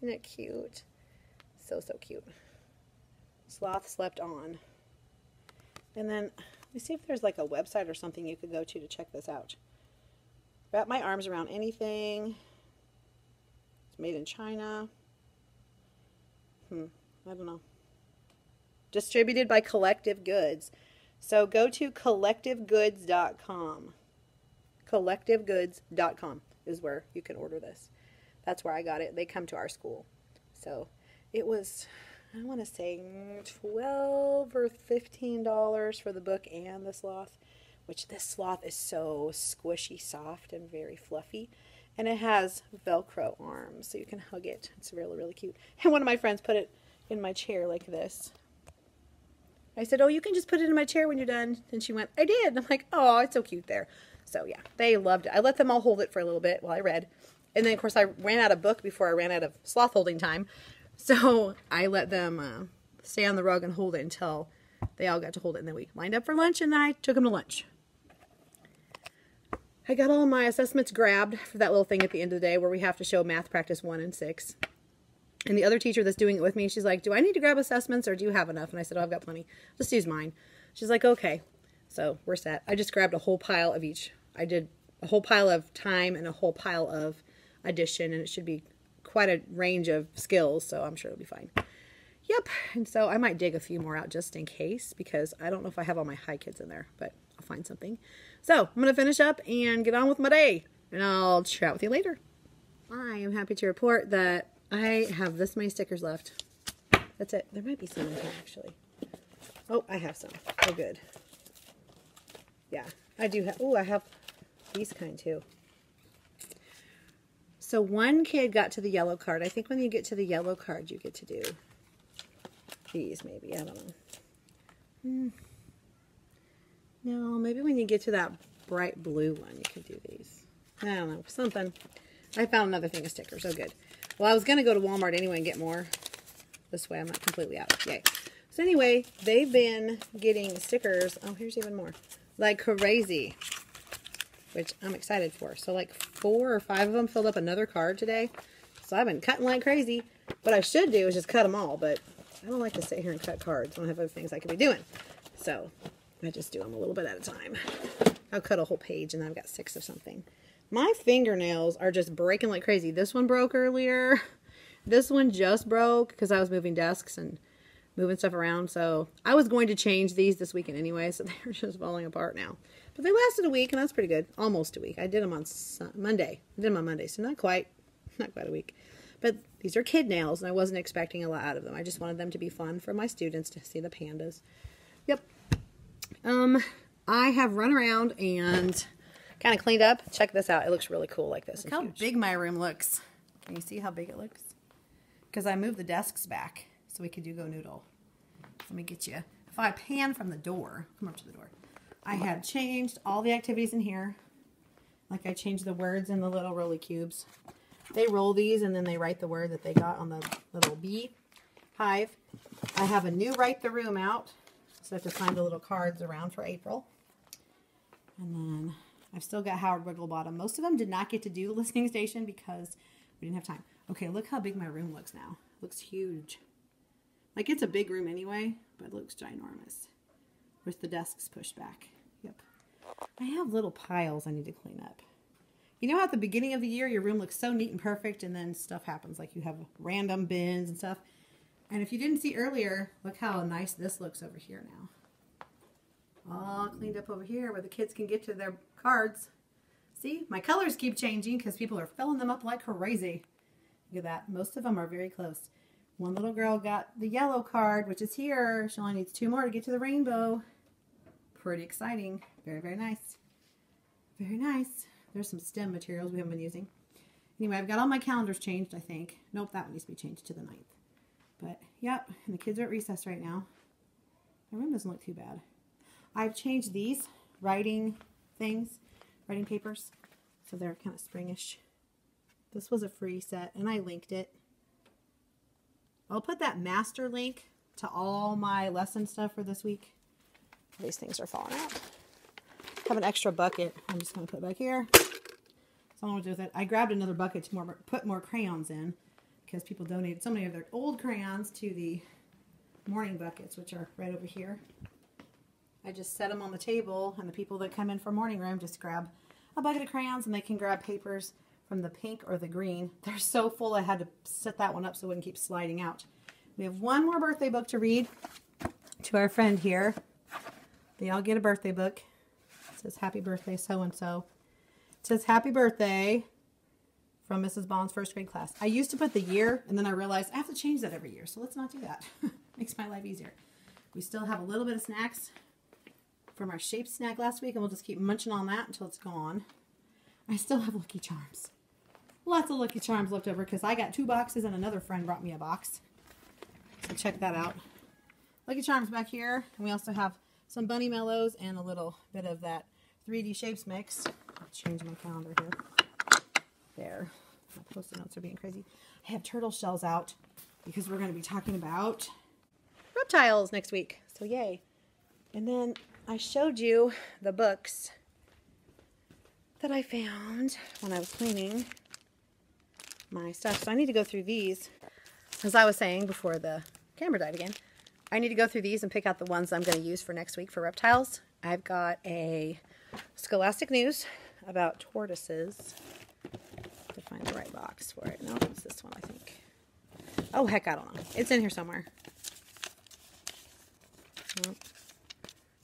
Isn't it cute? So, so cute. Sloth slept on. And then, let me see if there's like a website or something you could go to check this out. Wrap my arms around anything. It's made in China. I don't know. Distributed by Collective Goods. So go to collectivegoods.com. Collectivegoods.com is where you can order this. That's where I got it. They come to our school. So it was, I want to say $12 or $15 for the book and the sloth, which this sloth is so squishy, soft, and very fluffy. And it has Velcro arms, so you can hug it. It's really, really cute. And one of my friends put it in my chair like this. I said, oh, you can just put it in my chair when you're done. And she went, I did. And I'm like, oh, it's so cute there. So, yeah, they loved it. I let them all hold it for a little bit while I read. And then, of course, I ran out of book before I ran out of sloth holding time. So I let them stay on the rug and hold it until they all got to hold it. And then we lined up for lunch, and I took them to lunch. I got all my assessments grabbed for that little thing at the end of the day where we have to show math practice 1 and 6. And the other teacher that's doing it with me, she's like, do I need to grab assessments or do you have enough? And I said, oh, I've got plenty. Just use mine. She's like, okay. So we're set. I just grabbed a whole pile of each. I did a whole pile of time and a whole pile of addition, and it should be quite a range of skills, so I'm sure it'll be fine. Yep. And so I might dig a few more out just in case, because I don't know if I have all my high kids in there, but I'll find something. So I'm going to finish up and get on with my day, and I'll chat with you later. I am happy to report that I have this many stickers left. That's it. There might be some in here, actually. Oh, I have some. Oh, good. Yeah, I do have. Oh, I have these kind, too. So one kid got to the yellow card. I think when you get to the yellow card, you get to do these, maybe. I don't know. No, maybe when you get to that bright blue one, you can do these. I don't know. Something. I found another thing of stickers. Oh, good. Well, I was going to go to Walmart anyway and get more. This way I'm not completely out. Yay. So anyway, they've been getting stickers. Oh, here's even more. Like crazy. Which I'm excited for. So like 4 or 5 of them filled up another card today. So I've been cutting like crazy. What I should do is just cut them all. But I don't like to sit here and cut cards. I don't have other things I could be doing. So I just do them a little bit at a time. I'll cut a whole page and then I've got 6 of something. My fingernails are just breaking like crazy. This one broke earlier. This one just broke because I was moving desks and moving stuff around. So I was going to change these this weekend anyway, so they're just falling apart now. But they lasted a week, and that's pretty good. Almost a week. I did them on Monday. I did them on Monday, so not quite a week. But these are kid nails, and I wasn't expecting a lot out of them. I just wanted them to be fun for my students to see the pandas. Yep. I have run around and kind of cleaned up. Check this out. It looks really cool like this. Look how big my room looks. Can you see how big it looks? Because I moved the desks back so we could do Go Noodle. Let me get you. If I pan from the door, come up to the door. I have changed all the activities in here. Like I changed the words in the little roly cubes. They roll these and then they write the word that they got on the little bee hive. I have a new Write the Room out. So I have to find the little cards around for April. And then I've still got Howard Wigglebottom. Most of them did not get to do the listening station because we didn't have time. Okay, look how big my room looks now. It looks huge. Like it's a big room anyway, but it looks ginormous. With the desks pushed back. Yep. I have little piles I need to clean up. You know how at the beginning of the year your room looks so neat and perfect and then stuff happens. Like you have random bins and stuff. And if you didn't see earlier, look how nice this looks over here now. all cleaned up over here where the kids can get to their cards. See, my colors keep changing because people are filling them up like crazy. Look at that. Most of them are very close. One little girl got the yellow card, which is here. She only needs 2 more to get to the rainbow. Pretty exciting. Very, very nice. Very nice. There's some stem materials we haven't been using. Anyway, I've got all my calendars changed, I think. Nope, that one needs to be changed to the 9th. But, yep, and the kids are at recess right now. My room doesn't look too bad. I've changed these writing things, writing papers, so they're kind of springish. This was a free set, and I linked it. I'll put that master link to all my lesson stuff for this week. These things are falling out. I have an extra bucket. I'm just going to put it back here. So I don't know what to do with it. I grabbed another bucket to put more crayons in because people donated so many of their old crayons to the morning buckets, which are right over here. I just set them on the table, and the people that come in for morning room just grab a bucket of crayons, and they can grab papers from the pink or the green. They're so full I had to set that one up so it wouldn't keep sliding out. We have one more birthday book to read to our friend here. They all get a birthday book. It says happy birthday so-and-so. It says happy birthday from Mrs. Bond's first grade class. I used to put the year, and then I realized I have to change that every year, so let's not do that. Makes my life easier. We still have a little bit of snacks from our shape snack last week, and we'll just keep munching on that until it's gone. I still have Lucky Charms. Lots of Lucky Charms left over because I got 2 boxes and another friend brought me a box. So check that out. Lucky Charms back here. And we also have some Bunny Mellows and a little bit of that 3D Shapes mix. I'll change my calendar here. There. My Post-it notes are being crazy. I have turtle shells out because we're going to be talking about reptiles next week. So yay. And then I showed you the books that I found when I was cleaning my stuff. So I need to go through these. As I was saying before the camera died again, I need to go through these and pick out the ones I'm going to use for next week for reptiles. I've got a Scholastic News about tortoises. To find the right box for it. No, it's this one, I think. Oh, heck, I don't know. It's in here somewhere. Nope.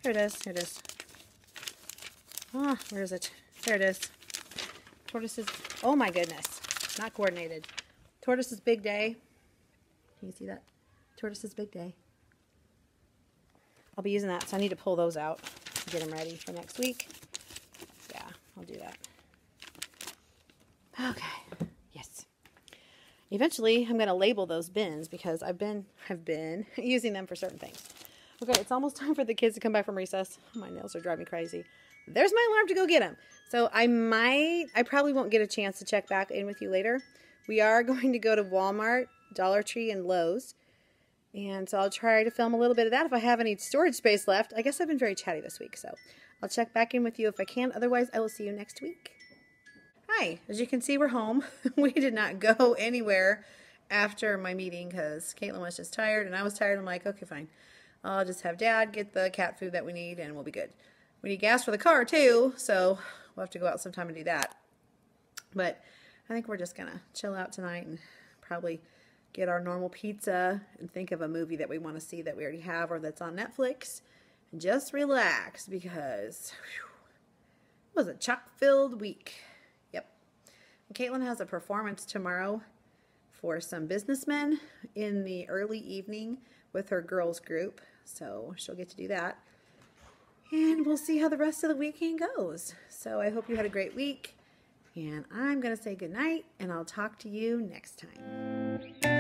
Here it is. Here it is. Ah, where is it? There it is. Tortoises. Oh my goodness. Not coordinated. Tortoise's Big Day. Can you see that? Tortoise's Big Day. I'll be using that, so I need to pull those out to get them ready for next week. Yeah, I'll do that. Okay. Yes. Eventually, I'm going to label those bins because I've been using them for certain things. Okay, it's almost time for the kids to come back from recess. My nails are driving me crazy. There's my alarm to go get them. So I probably won't get a chance to check back in with you later. We are going to go to Walmart, Dollar Tree, and Lowe's. And so I'll try to film a little bit of that if I have any storage space left. I guess I've been very chatty this week, so I'll check back in with you if I can. Otherwise, I will see you next week. Hi, as you can see, we're home. We did not go anywhere after my meeting because Caitlin was just tired and I was tired. I'm like, okay, fine. I'll just have Dad get the cat food that we need and we'll be good. We need gas for the car too, so we'll have to go out sometime and do that. But I think we're just going to chill out tonight and probably get our normal pizza and think of a movie that we want to see that we already have or that's on Netflix and just relax because it was a chock-filled week. Yep. And Caitlin has a performance tomorrow for some businessmen in the early evening with her girls group, so she'll get to do that. And we'll see how the rest of the weekend goes. So I hope you had a great week. And I'm going to say goodnight, and I'll talk to you next time.